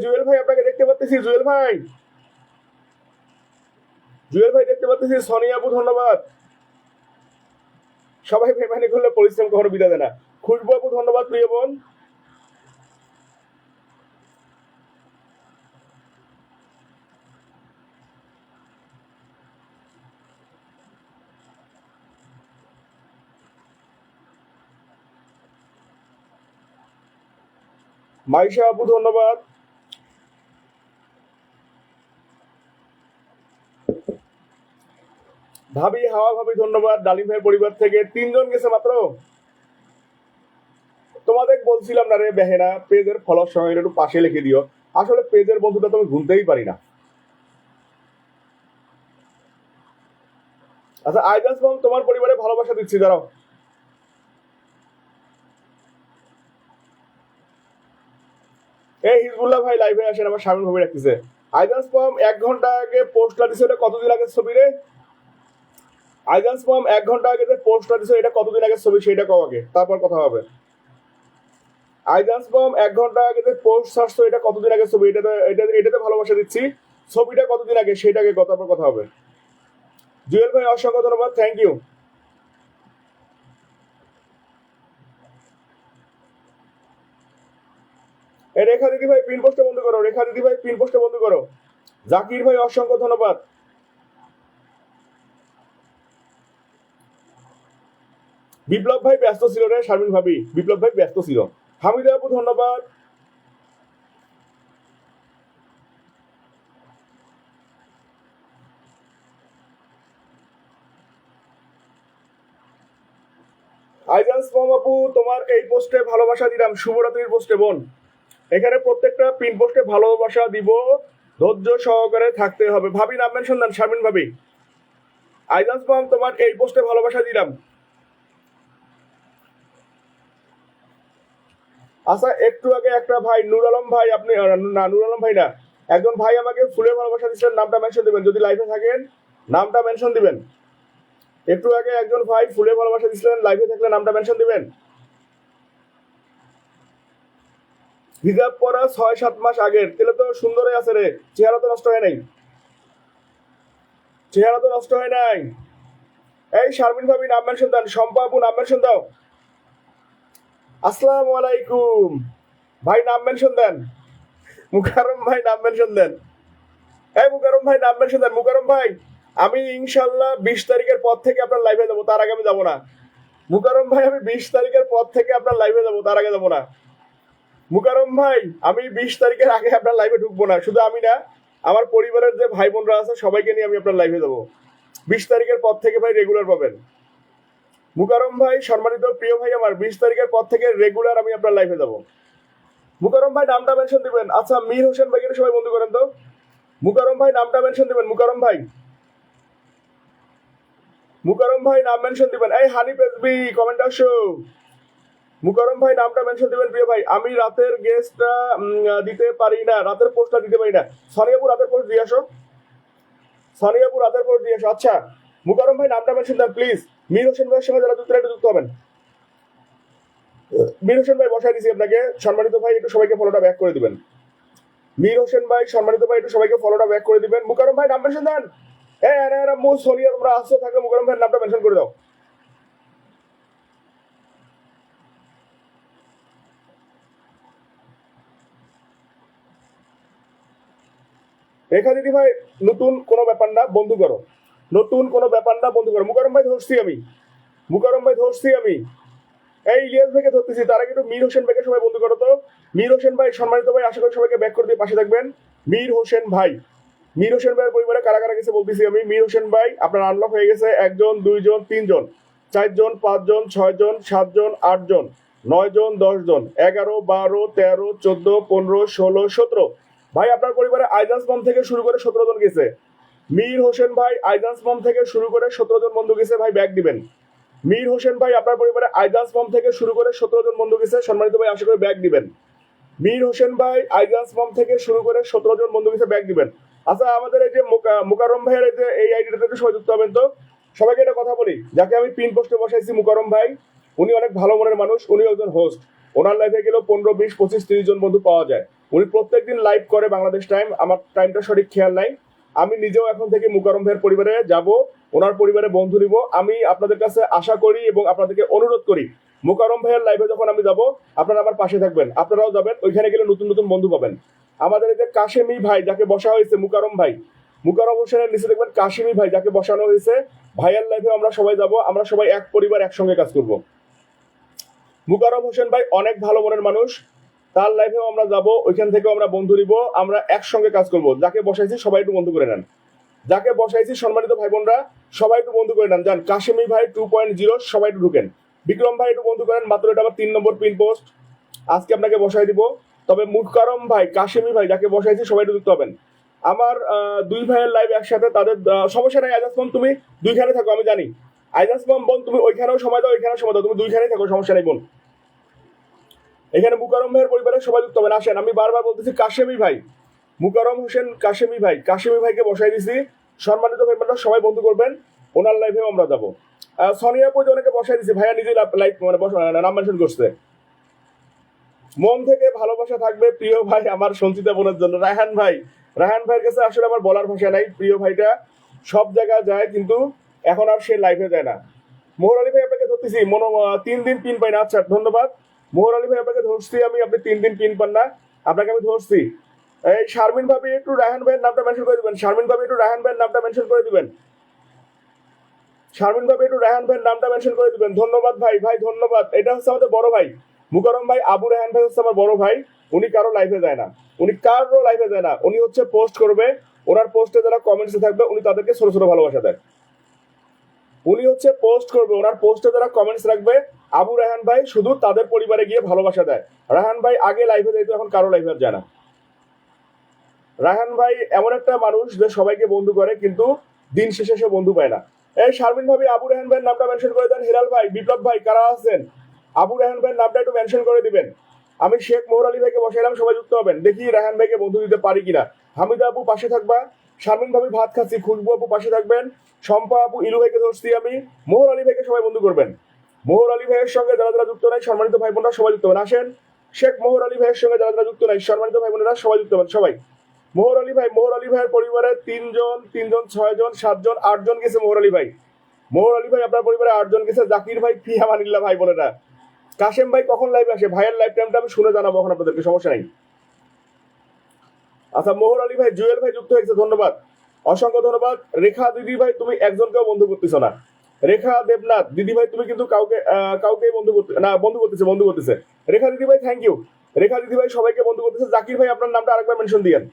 জুয়েল ভাই আপনাকে দেখতে পাচ্ছি। জুয়েল ভাই দেখতে পাচ্ছি। সোনিয়া আপু ধন্যবাদ। সবাই বেমানি করলে পরিশ্রম কখনো বিদায় দেয় না। খুশবু আপু ধন্যবাদ প্রিয় বোন। মাইশা আপু ধন্যবাদ। ভাবি হাওয়া ভাবি ধন্যবাদ। ডালিম ভাইয়ের পরিবার থেকে 3জন গেছে মাত্র। তোমাদের বলছিলাম না রে বেহেনা, পেজের ফলোয়ার সঙ্গে একটু পাশে লিখে দিও। আসলে পেজের বন্ধুটা তো আমি গুনতেই পারি না। আচ্ছা আইজাস মাম তোমার পরিবারে ভালোবাসা দিচ্ছি, দাঁড়াও। এই হিজবুল্লাহ ভাই লাইভে আসেন, আমার স্বামী ভাবে রাখতেছে। আইজাস মাম 1 ঘন্টা আগে পোস্টটা দিছে, ওটা কতদিন আগে ছবি রে? আইজান্স মাম 1 ঘন্টা আগে যে পোস্টটা দিছো এটা কতদিন আগে ছবি সেটা কও আগে, তারপর কথা হবে। আইজান্স মাম 1 ঘন্টা আগে যে পোস্ট ছাড়ছো এটা কতদিন আগে ছবি, এটাতে ভালোবাসা দিচ্ছি, ছবিটা কতদিন আগে সেটাকে তারপর কথা হবে। জুয়েল ভাই অসংখ্য ধন্যবাদ, থ্যাংক ইউ। রেখা দিদি ভাই পিন পোস্টে বন্ধ করো, রেখা দিদি ভাই পিন পোস্টে বন্ধ করো। জাকির ভাই অসংখ্য ধন্যবাদ। বিপ্লব ভাই ব্যস্ত ছিল রে শারমিন ভাবি, বিপ্লব ভাই ব্যস্ত ছিল। হামিদা আপু ধন্যবাদ। আইজান্স মাম আপু তোমার এই পোস্টে ভালোবাসা দিলাম, শুভরাত্রির পোস্টে বোন। এখানে প্রত্যেকটা পিন পোস্টে ভালোবাসা দিব, ধৈর্য সহকারে থাকতে হবে। ভাবি নাম মেনশন দেন, শারমিন ভাবি। আইজান্স মাম তোমার এই পোস্টে ভালোবাসা দিলাম। আচ্ছা একটু আগে একটা ভাই নুর আলম ভাই, আপনি না নুর আলম ভাই না, একজন ভাই আমাকে ফুলের ভালোবাসা দিচ্ছেন, নামটা মেনশন দিবেন যদি লাইভে থাকেন, নামটা মেনশন দিবেন। একটু আগে একজন ভাই ফুলের ভালোবাসা দিচ্ছিলেন, লাইভে থাকলে নামটা মেনশন দিবেন। হিজাব পরা 6-7 মাস আগের, তাহলে তো সুন্দরই আছে রে, চেহারা তো নষ্ট হয় নাই, চেহারা তো নষ্ট হয় নাই। এই শারমিন ভাবি নাম মেনশন দেন, শম্পা আপু নাম মেনশন দাও। আসসালামু আলাইকুম ভাই, নাম মেনশন দেন। মুকাররম ভাই নাম মেনশন দেন। এই মুকাররম ভাই নাম মেনশন দেন। মুকাররম ভাই আমি ইনশাল্লাহ 20 তারিখের পর থেকে আপনার লাইভে যাবো, তার আগে আমি যাবো না। মুকাররম ভাই আমি 20 তারিখের পর থেকে আপনার লাইভে যাবো, তার আগে যাবো না। মুকাররম ভাই আমি 20 তারিখের আগে আপনার লাইভে ঢুকবো না, শুধু আমি না, আমার পরিবারের যে ভাই বোনরা আছে সবাইকে নিয়ে আমি আপনার লাইভে যাবো। 20 তারিখের পর থেকে ভাই রেগুলার পাবেন। মুকাররম ভাই সম্মানিত প্রিয় ভাই আমার, 20 তারিখের পর থেকে রেগুলার আমি আপনার লাইভে যাবো। মুকাররম ভাই নামটা মেনশন দিবেন। আচ্ছা মীর হোসেন ভাইকে সবাই বন্ধু করেন তো। মুকাররম ভাই নামটা মেনশন দিবেন, মুকাররম ভাই, মুকাররম ভাই নাম মেনশন দিবেন। এই হানিফ এসবি কমেন্ট আসো। মুকাররম ভাই নামটা মেনশন দিবেন প্রিয় ভাই। আমি রাতের গেস্টটা দিতে পারি না, রাতের পোস্টটা দিতে পারি না। সনিয়াপুর রাতের পোস্ট দিয়ে আসো, সনিয়াপুর রাতের পোস্ট দিয়ে আসো। আচ্ছা মুকাররম ভাই নামটা মেনশন দেন প্লিজ। মীর হোসেন ভাইয়ের সঙ্গে যারা যুক্ত যুক্ত হবেন। মীর হোসেন ভাই বসাই দিছি আপনাকে, সম্মানিত ভাই একটু সবাইকে ফলোটা ব্যাক করে দিবেন। মীর হোসেন ভাই সম্মানিত ভাই একটু সবাইকে ফলোটা ব্যাক করে দিবেন। মুকাররম ভাই নাম মেনশন দেন। সোনিয়া তোমরা আসছো থাকলে মুকাররম ভাইয়ের নামটা মেনশন করে দাও। রেখা দিদি ভাই নতুন কোনো ব্যাপার না, বন্ধু করো, নতুন কোনো ব্যাপার না, বন্ধু করো। মুকাররম ভাই ধরছি আমি, মুকাররম ভাই ধরছি আমি। এই ইলিয়াস ভাইকে ধরতেছি, তার আগে একটু মীর হোসেন ভাইকে সবাই বন্ধু করো তো। মীর হোসেন ভাই সম্মানিত ভাই আশা করি সবাইকে ব্যাক করে দিয়ে পাশে থাকবেন। মীর হোসেন ভাই, মীর হোসেন ভাইয়ের পরিবারে কারা কারা গেছে বলতেছি আমি। মীর হোসেন ভাই আপনার আনলক হয়ে গেছে 1 জন 2 জন 3 জন 4 জন 5 জন 6 জন 7 জন 8 জন 9 জন 10 জন 11 12 13 14 15 16 17 ভাই আপনার পরিবারে আইজান্স মম থেকে শুরু করে 17 জন গেছে। মীর হোসেন ভাই আইজান্স মম থেকে শুরু করে 17 জন বন্ধু গেছে, ভাই ব্যাক দিবেন। মীর হোসেন ভাই আপনার পরিবারে আইজান্স মম থেকে শুরু করে 17 জন বন্ধু গেছে, সম্মানিত ভাই আশা করি ব্যাক দিবেন। মীর হোসেন ভাই আইজান্স মম থেকে শুরু করে 17 জন বন্ধু গেছে, ব্যাক দিবেন। আচ্ছা আমাদের এই যে মুকাররম ভাইয়ের এই যে এই আইডিটাতে সবাই যুক্ত হবেন তো। সবাইকে একটা কথা বলি, যাকে আমি পিন পোস্টে বসাইছি মুকাররম ভাই, উনি অনেক ভালো মনের মানুষ, উনি একজন হোস্ট। ওনার লাইভে গেলেও 15 20 25 30 জন বন্ধু পাওয়া যায়। উনি প্রত্যেকদিন লাইভ করে বাংলাদেশ টাইম, আমার টাইমটা সঠিক খেয়াল নাই। আমি নিজেও এখন থেকে মুকাররম ভাইয়ের পরিবারে যাব, ওনার পরিবারে বন্ধু নিব। আমি আপনাদের কাছে আশা করি এবং আপনাদেরকে অনুরোধ করি, মুকাররম ভাইয়ের লাইভে যখন আমি যাব আপনারা আমার পাশে থাকবেন, আপনারাও যাবেন, ওইখানে গেলে নতুন নতুন বন্ধু পাবেন। আমাদের এই যে কাশেমি ভাই যাকে বসা হয়েছে, মুকাররম ভাই, মুকাররম হোসেনের নিচে দেখবেন কাশেমি ভাই যাকে বসানো হয়েছে, ভাইয়ের লাইভে আমরা সবাই যাব, আমরা সবাই এক পরিবার একসঙ্গে কাজ করব। মুকাররম হোসেন ভাই অনেক ভালো মনের মানুষ, তার লাইভেও আমরা যাব, ওইখান থেকেও আমরা বন্ধু নিব, আমরা একসঙ্গে কাজ করব। যাকে বসাইছি সবাই একটু বন্ধু করে নেন, যাকে বসাইছি সম্মানিত ভাই বোনরা সবাই একটু বন্ধু করে নেন। যান কাশেমি ভাই 2.0 সবাই একটু ঢুকেন। বিক্রম ভাই একটু বন্ধু করেন, মাত্র এটা আমার 3 নম্বর পিন পোস্ট, আজকে আপনাকে বসাই দিব। তবে মুকাররম ভাই কাশেমি ভাই যাকে বসাইছি সবাই একটু যুক্ত হবেন। আমার 2 ভাইয়ের লাইভ একসাথে, তাদের সমস্যা নাই। আইজাস মম তুমি 2খানে থাকো, আমি জানি। আইজাস মম বোন তুমি ওইখানেও সময় দাও, ওইখানেও সময় দাও, তুমি 2খানেই থাকো, সমস্যা নেই বোন। এখানে মুকাররম ভাইয়ের পরিবারে সবাই যুক্ত হবেন, আসেন। আমি বারবার বলতেছি কাশেমি ভাই, মুকাররম হোসেন কাশেমি ভাই, কাশেমি ভাইকে বসাই দিছি। সম্মানিত ভাই বোনরা সবাই বন্ধু করবেন। ওনার লাইভেও আমরা যাবো। সোনিয়া পুজো অনেকে বসাই দিছি, ভাইয়া নিজে লাইভ মানে নাম মেনশন করছে। মন থেকে ভালোবাসা থাকবে প্রিয় ভাই আমার সঞ্চিতা বোনের জন্য। রায়হান ভাইয়ের কাছে আসলে আমার বলার ভাষা নাই। প্রিয় ভাইটা সব জায়গায় যায় কিন্তু এখন আর সে লাইভে যায় না। মোহর আলী ভাই আপনাকে ধরতেছি, 3 দিন পিন পাই না। আচ্ছা ধন্যবাদ মোহর আলী ভাই, আপনাকে ধরছি আমি, আপনি 3 দিন পিন পান না, আপনাকে আমি ধরছি। এই শারমিন ভাবি একটু রায়হান ভাইয়ের নামটা মেনশন করে দিবেন। শারমিন ভাবি একটু রায়হান ভাইয়ের নামটা মেনশন করে দিবেন। শারমিন ভাবি একটু রায়হান ভাইয়ের নামটা মেনশন করে দিবেন। ধন্যবাদ ভাই ধন্যবাদ। এটা হচ্ছে আমাদের বড় ভাই মুকাররম ভাই। আবু রায়হান ভাই হচ্ছে আমার বড় ভাই। উনি কারো লাইভে যায় না, উনি হচ্ছে পোস্ট করবে, ওনার পোস্টে যারা কমেন্টসে থাকবে উনি তাদেরকে ছোট ছোট ভালোবাসা দেয়। উনি হচ্ছে পোস্ট করবে, ওনার পোস্টে যারা কমেন্টস রাখবে আবু রায়হান ভাই শুধু তাদের পরিবারে গিয়ে ভালোবাসা দেয়। রায়হান ভাই আগে লাইভে যেত, এখন কারো লাইভে যায় না। রায়হান ভাই এমন একটা মানুষ যে সবাইকে বন্ধু করে কিন্তু দিন শেষে সে বন্ধু পায় না। এই শারমিন ভাবি আবু রায়হান ভাইয়ের নামটা মেনশন করে দেন। হিলাল ভাই, বিপ্লব ভাই, কারা আছেন আবু রায়হান ভাইয়ের নামটা একটু মেনশন করে দিবেন। আমি শেখ মোহর আলী ভাইকে বসাইলাম, সবাই যুক্ত হবেন, দেখি রায়হান ভাইকে বন্ধু দিতে পারি কিনা। হামিদা আপু পাশে থাকবা, শারমিন ভাবি ভাত খাচ্ছি, খুশবু আপু পাশে থাকবেন, শম্পা আপু, ইলু ভাইকে ধরছি আমি, মোহর আলী ভাইকে সবাই বন্ধু করবেন। মোহর আলী ভাইয়ের সঙ্গে যারা যারা যুক্ত নাই সম্মানিত ভাই বোনরা সবাই যুক্ত হবেন। আসেন শেখ মোহর আলী ভাইয়ের সঙ্গে যারা যারা যুক্ত নাই সম্মানিত ভাই বোনেরা সবাই যুক্ত হবেন। সবাই মোহর আলী ভাইয়ের পরিবারে 3 জন 6 জন 7 জন 8 জন গেছে। মোহর আলী ভাই আপনার পরিবারে 8 জন গেছে। জাকির ভাই, ফি আমানিল্লাহ ভাই বোনেরা। কাশেম ভাই কখন লাইভে আসে? ভাইয়ের লাইভ টাইমটা আমি শুনে জানাবো এখন আপনাদেরকে, সমস্যা নাই। আচ্ছা মোহর আলী ভাই, জুয়েল ভাই যুক্ত হয়েছে, ধন্যবাদ, অসংখ্য ধন্যবাদ। রেখা দিদি ভাই তুমি একজনকেও বন্ধু করতেছো না। রেখা দেবনাথ দিদি ভাই তুমি কিন্তু কাউকে বন্ধু করতেছে। রেখা দিদি ভাই থ্যাংক ইউ। রেখা দিদি ভাই সবাইকে বন্ধু করতেছে। জাকির ভাই আপনার নামটা আরেকবার মেনশন দিয়েন।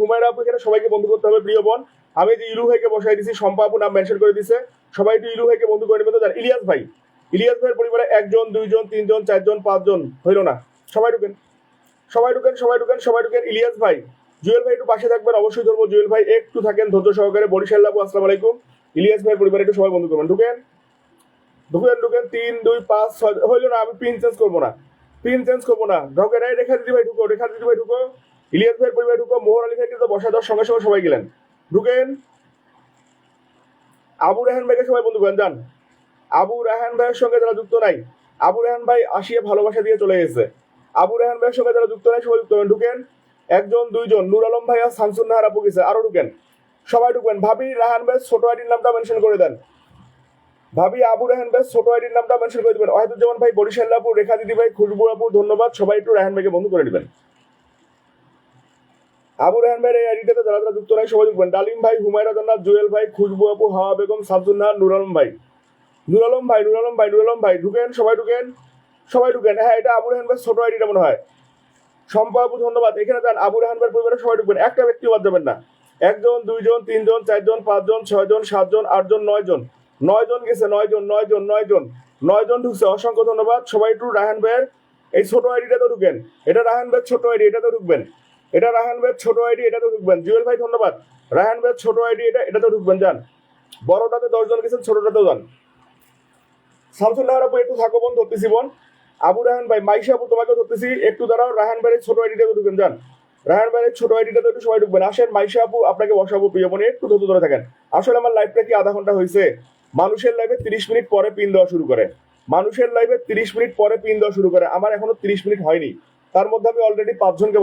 হুমায়রা আপু এখানে সবাইকে বন্ধু করতে হবে প্রিয় বোন। আমি যে ইলু ভাইকে বসাই দিছি, শম্পা আপু নাম মেনশন করে দিছে, সবাই একটু ইলু ভাইকে বন্ধু করে নেবেন। তো ইলিয়াস ভাইয়ের পরিবারে 1 জন 2 জন 3 জন 4 জন 5 জন হইল না। সবাই ঢুকেন। ইলিয়াস ভাই, জুয়েল ভাই একটু পাশে থাকবেন, অবশ্যই ধরবো। জুয়েল ভাই একটু থাকেন ধৈর্য সহকারে। বরিশাল আপু আসসালামু আলাইকুম। ইলিয়াস ভাইয়ের পরিবারে একটু সবাই বন্ধু করবেন। ঢুকেন 3 2 5 6 হইল না। আমি পিন চেঞ্জ করবো না। ঢোকে নাই। রেখা দিদি ভাই ঢুকো। ইলিয়াস ভাইয়ের পরিবারে ঢুকো। মোহর আলী ভাইকে তো বসা দেওয়ার সঙ্গে সঙ্গে সবাই গেলেন। ঢুকেন। আবু রায়হান ভাইকে সবাই বন্ধু করেন, যান। আবু রায়হান ভাইয়ের সঙ্গে যারা যুক্ত নাই, আবু রায়হান ভাই আসিয়ে ভালোবাসা দিয়ে চলে গেছে। আবু রায়হান ভাইয়ের সঙ্গে যারা যুক্ত নাই সবাই যুক্ত হবেন। ঢুকেন। 1 জন 2 জন নূর আলম ভাই আর শামসুন নাহার আপু গেছে, আরো ঢুকেন। সবাই ঢুকবেন। ভাবি রায়হান ভাই ছোট আইডির নামটা মেনশন করে দেন। ভাবি আবু রায়হান ভাই ছোট আইডির নামটা মেনশন করে দিবেন। ওয়াহিদুজ্জামান ভাই, বরিশাল আপু, রেখা দিদি ভাই, খুশবু আপু, ধন্যবাদ। সবাই একটু রায়হান ভাইকে বন্ধু করে দিবেন। আবু রায়হান ভাইয়ের এই আইডিটাতে যারা যারা যুক্ত নাই সবাই যুক্ত। ডালিম ভাই, হুমায়রা জান্নাত, জুয়েল ভাই, খুশবু আপু, হাওয়া বেগম, শামসুন নাহার, নূর আলম ভাই ঢুকেন। সবাই ঢুকেন। হ্যাঁ এটা আবু রায়হান ভাই ছোট আইডিটা মনে হয়। শম্পা আপু ধন্যবাদ। এখানে যান। আবু রায়হান ভাইয়ের পরিবারে সবাই ঢুকবেন, একটা ব্যক্তিও বাদ যাবেন না। 1 জন 2 জন 3 জন 4 জন 5 জন 6 জন 7 জন 8 জন 9 জন 9 জন গেছে। 9 জন ঢুকছে, অসংখ্য ধন্যবাদ। সবাই একটু রায়হান ভাইয়ের এই ছোট আইডিটা তো ঢুকেন। এটা রায়হান ভাইয়ের ছোট আইডি, এটা তো ঢুকবেন। জুয়েল ভাই ধন্যবাদ। রায়হান ভাইয়ের ছোট আইডি এটা তো ঢুকবেন, যান। বড়টাতে 10 জন গেছেন, ছোটটাতেও যান। শামসুন নাহার আপু একটু থাকো বোন, ধরতেছি বোন। আবু রায়হান ভাই, মাইশা আপু তোমাকেও ধরতেছি, একটু দাঁড়াও। রায়হান ভাইয়ের ছোট আইডিটা তো ঢুকেন, যান। রায়হান ভাইয়ের ছোট আইডিটা তো একটু সবাই ঢুকবেন। আসেন মাইশা আপু, আপনাকে বসাবো প্রিয় বোন, একটু ধৈর্য ধরে থাকেন। আসলে আমার লাইভটা কি আধা ঘন্টা হয়েছে? মানুষের লাইভে 30 মিনিট পরে পিন দেওয়া শুরু করে। আমার এখনো 30 মিনিট হয়নি, তার মধ্যে আমি অলরেডি 5 জনকে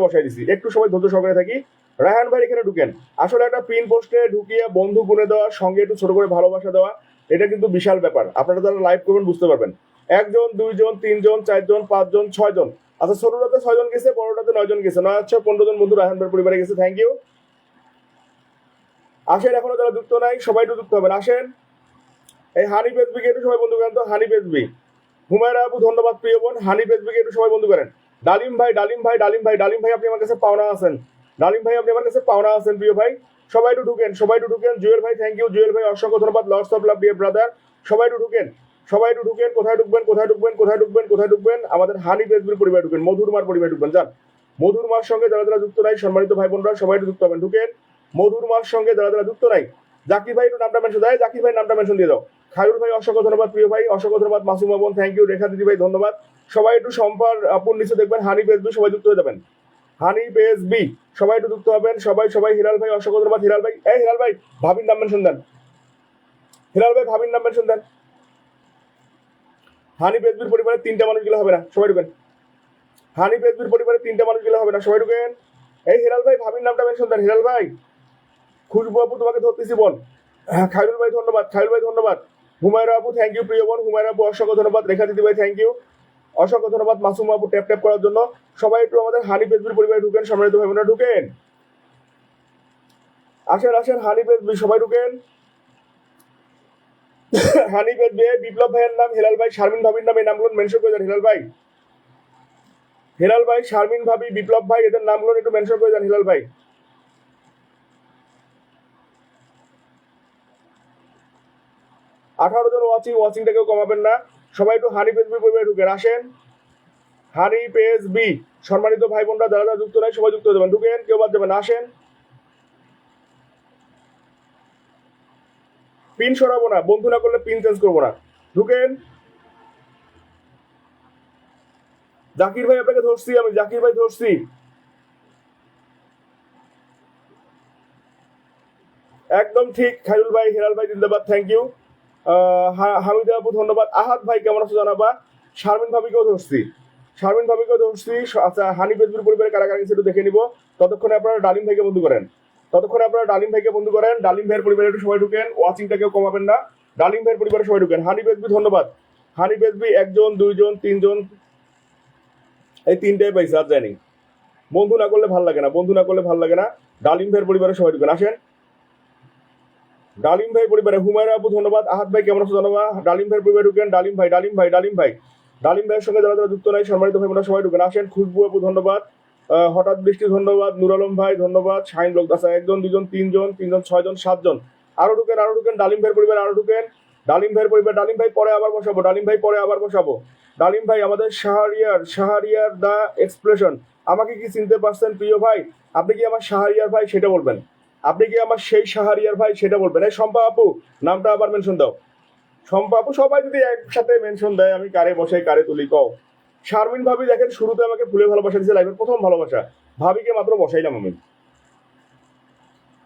বসাই দিছি। একটু সময় ধৈর্য সহকারে থাকি। রায়হান ভাই এখানে ঢুকেন। আসলে একটা পিন পোস্টে ঢুকিয়ে বন্ধু গুনে দেওয়া, সঙ্গে একটু ছোট করে ভালোবাসা দেওয়া, এটা কিন্তু বিশাল ব্যাপার। আপনারা যারা লাইভ করবেন বুঝতে পারবেন। 1 জন 2 জন 3 জন 4 জন 5 জন 6 জন। আচ্ছা ছোটটাতে 6 জন গেছে, বড়টাতে 9 জন গেছে। 9 15 জন বন্ধু রায়হান ভাইয়ের পরিবারে গেছে, থ্যাংক ইউ। আসেন, এখনো যারা যুক্ত নাই সবাই একটু যুক্ত হবেন। আসেন। এই হানি ফেসবুকে একটু সবাই বন্ধু করেন তো। হানি ফেসবুক, হুমায়রা আপু ধন্যবাদ প্রিয় বোন। হানি ফেসবুকে একটু সবাই বন্ধু করেন। ডালিম ভাই আপনি আমার কাছে পাওনা আছেন। প্রিয় ভাই সবাই একটু ঢুকেন। জুয়েল ভাই থ্যাংক ইউ। জুয়েল ভাই অসংখ্য ধন্যবাদ। Lords of love dear brother, সবাই একটু ঢুকেন। কোথায় ঢুকবেন? আমাদের হানি ফেসবুক পরিবার ঢুকেন, মধুরমার পরিবার ঢুকবেন, যান। মধুরমার সঙ্গে যারা যারা যুক্ত নাই সম্মানিত ভাই বোনরা সবাই একটু যুক্ত হবেন। ঢুকেন। মধুরমার সঙ্গে যারা যারা যুক্ত নাই, জাকির ভাই একটু নামটা মেনশন দেয়। জাকির ভাই নামটা মেনশন দিয়ে দাও। খায়রুল ভাই অসংখ্য ধন্যবাদ প্রিয় ভাই, অসংখ্য ধন্যবাদ। মাসুমা বোন থ্যাংক ইউ। রেখা দিদি ভাই ধন্যবাদ। সবাই একটু সম্পার আপুর নিচে দেখবেন হানি ফেসবুক, সবাই যুক্ত হয়ে যাবেন। হানি পেজ বি, সবাই একটু যুক্ত হবেন, সবাই সবাই। হিলাল ভাই অসংখ্য ধন্যবাদ। হিলাল ভাই, এই হিলাল ভাই ভাবির নাম মেনশন দেন, হিলাল ভাই ভাবির নাম মেনশন দেন। হানি পেজ বির পরিবারে 3টা মানুষ গেলে হবে না, সবাই ঢুকেন। হানি পেজ বির পরিবারে 3টা মানুষ গেলে হবে না, সবাই ঢুকেন। এই হিলাল ভাই ভাবির নামটা মেনশন দেন। হিলাল ভাই, খুশবু আপু তোমাকে ধরতেছি বোন। খায়রুল ভাই ধন্যবাদ, খায়রুল ভাই ধন্যবাদ। হুমায়রা আপু থ্যাংক ইউ প্রিয় বোন, হুমায়রা আপু অসংখ্য ধন্যবাদ। রেখা দিদি ভাই থ্যাংক ইউ, অসংখ্য ধন্যবাদ। মাসুম আপু ট্যাপ ট্যাপ করার জন্য। সবাই একটু আমাদের হানি পেজবির পরিবারে ঢুকেন, সম্মানিত ভাই বোনেরা ঢুকেন, আসেন আসেন হানি পেজবি, সবাই ঢুকেন। হানি পেজবি, বিপ্লব ভাইয়ের নাম, হেলাল ভাই, শারমিন ভাবির নাম, এই নামগুলো মেনশন করে দেন। হিলাল ভাই, হিলাল ভাই, শারমিন ভাবি, বিপ্লব ভাই, এদের নামগুলো একটু মেনশন করে দেন হিলাল ভাই। 18 জন ওয়াচিংটাকেও কমাবেন না, সবাই একটু হানি পেজ বি পরিবারে ঢুকেন, আসেন হানি পেজ বি। সম্মানিত ভাই বোনরা যারা যারা যুক্ত নাই সবাই যুক্ত হয়ে যাবেন, ঢুকেন, কেউ বাদ যাবেন না, আসেন। পিন সরাবো না, বন্ধু না করলে পিন চেঞ্জ করবো না, ঢুকেন। জাকির ভাই আপনাকে ধরছি আমি, জাকির ভাই ধরছি। একদম ঠিক, খাইরুল ভাই, হেলাল ভাই জিন্দাবাদ, থ্যাংক ইউ। হামিদা আপু ধন্যবাদ। আহাদ ভাই কেমন আছো জানাবা। শারমিন ভাবিকেও ধরছি, শারমিন ভাবিকেও ধরছি। আচ্ছা, হানি বেজবুর পরিবারের কারা কারা গেছে একটু দেখে নিব। ততক্ষণে আপনারা ডালিম ভাইকে বন্ধু করেন, ততক্ষণে আপনারা ডালিম ভাইকে বন্ধু করেন। ডালিম ভাইয়ের পরিবারে একটু সবাই ঢুকেন, ওয়াচিংটা কেউ কমাবেন না। ডালিম ভাইয়ের পরিবারে সবাই ঢুকেন। হানি বেজবি ধন্যবাদ। হানি বেজবি 1 জন 2 জন 3 জন, এই 3টাই পাইছে, আর জানি বন্ধু না করলে ভাল লাগে না, বন্ধু না করলে ভাল লাগে না। ডালিম ভাইয়ের পরিবারে সবাই ঢুকেন, আসেন। ডালিম ভাই পরিবারে হুমায়রা আপু ধন্যবাদ। আহাদ ভাই কেমন আছো জানাবা। ডালিম ভাইয়ের পরিবারে ঢুকেন, ডালিম ভাই, ডালিম ভাই, ডালিম ভাই, ডালিম ভাইয়ের সঙ্গে যারা যারা যুক্ত নাই সম্মানিত ভাই বোনেরা সবাই ঢুকেন, আসেন। খুশবু আপু ধন্যবাদ। হঠাৎ বৃষ্টি ধন্যবাদ। নুর আলম ভাই ধন্যবাদ। শাহিন লোক দাসা 1 জন 2 জন 3 জন 3 জন 6 জন 7 জন, আরো ঢুকেন, আরো ঢুকেন। ডালিম ভাইয়ের পরিবারে আরো ঢুকেন। ডালিম ভাইয়ের পরিবার, ডালিম ভাই পরে আবার বসাবো, ডালিম ভাই পরে আবার বসাবো। ডালিম ভাই আমাদের শাহরিয়ার দা এক্সপ্রেশন, আমাকে কি চিনতে পারছেন প্রিয় ভাই? আপনি কি আমার শাহরিয়ার ভাই সেটা বলবেন, আপনি কি আমার সেই শাহরিয়ার ভাই সেটা বলবেন। এই শম্পা আপু নামটা আবার মেনশন দাও। শম্পা আপু, সবাই যদি একসাথে মেনশন দেয় আমি কারে বসাই কারে তুলি কও। শারমিন ভাবি দেখেন শুরুতে আমাকে ফুলে ভালোবাসা দিয়েছে, লাইফের প্রথম ভালোবাসা। ভাবিকে মাত্র বসাইলাম আমি।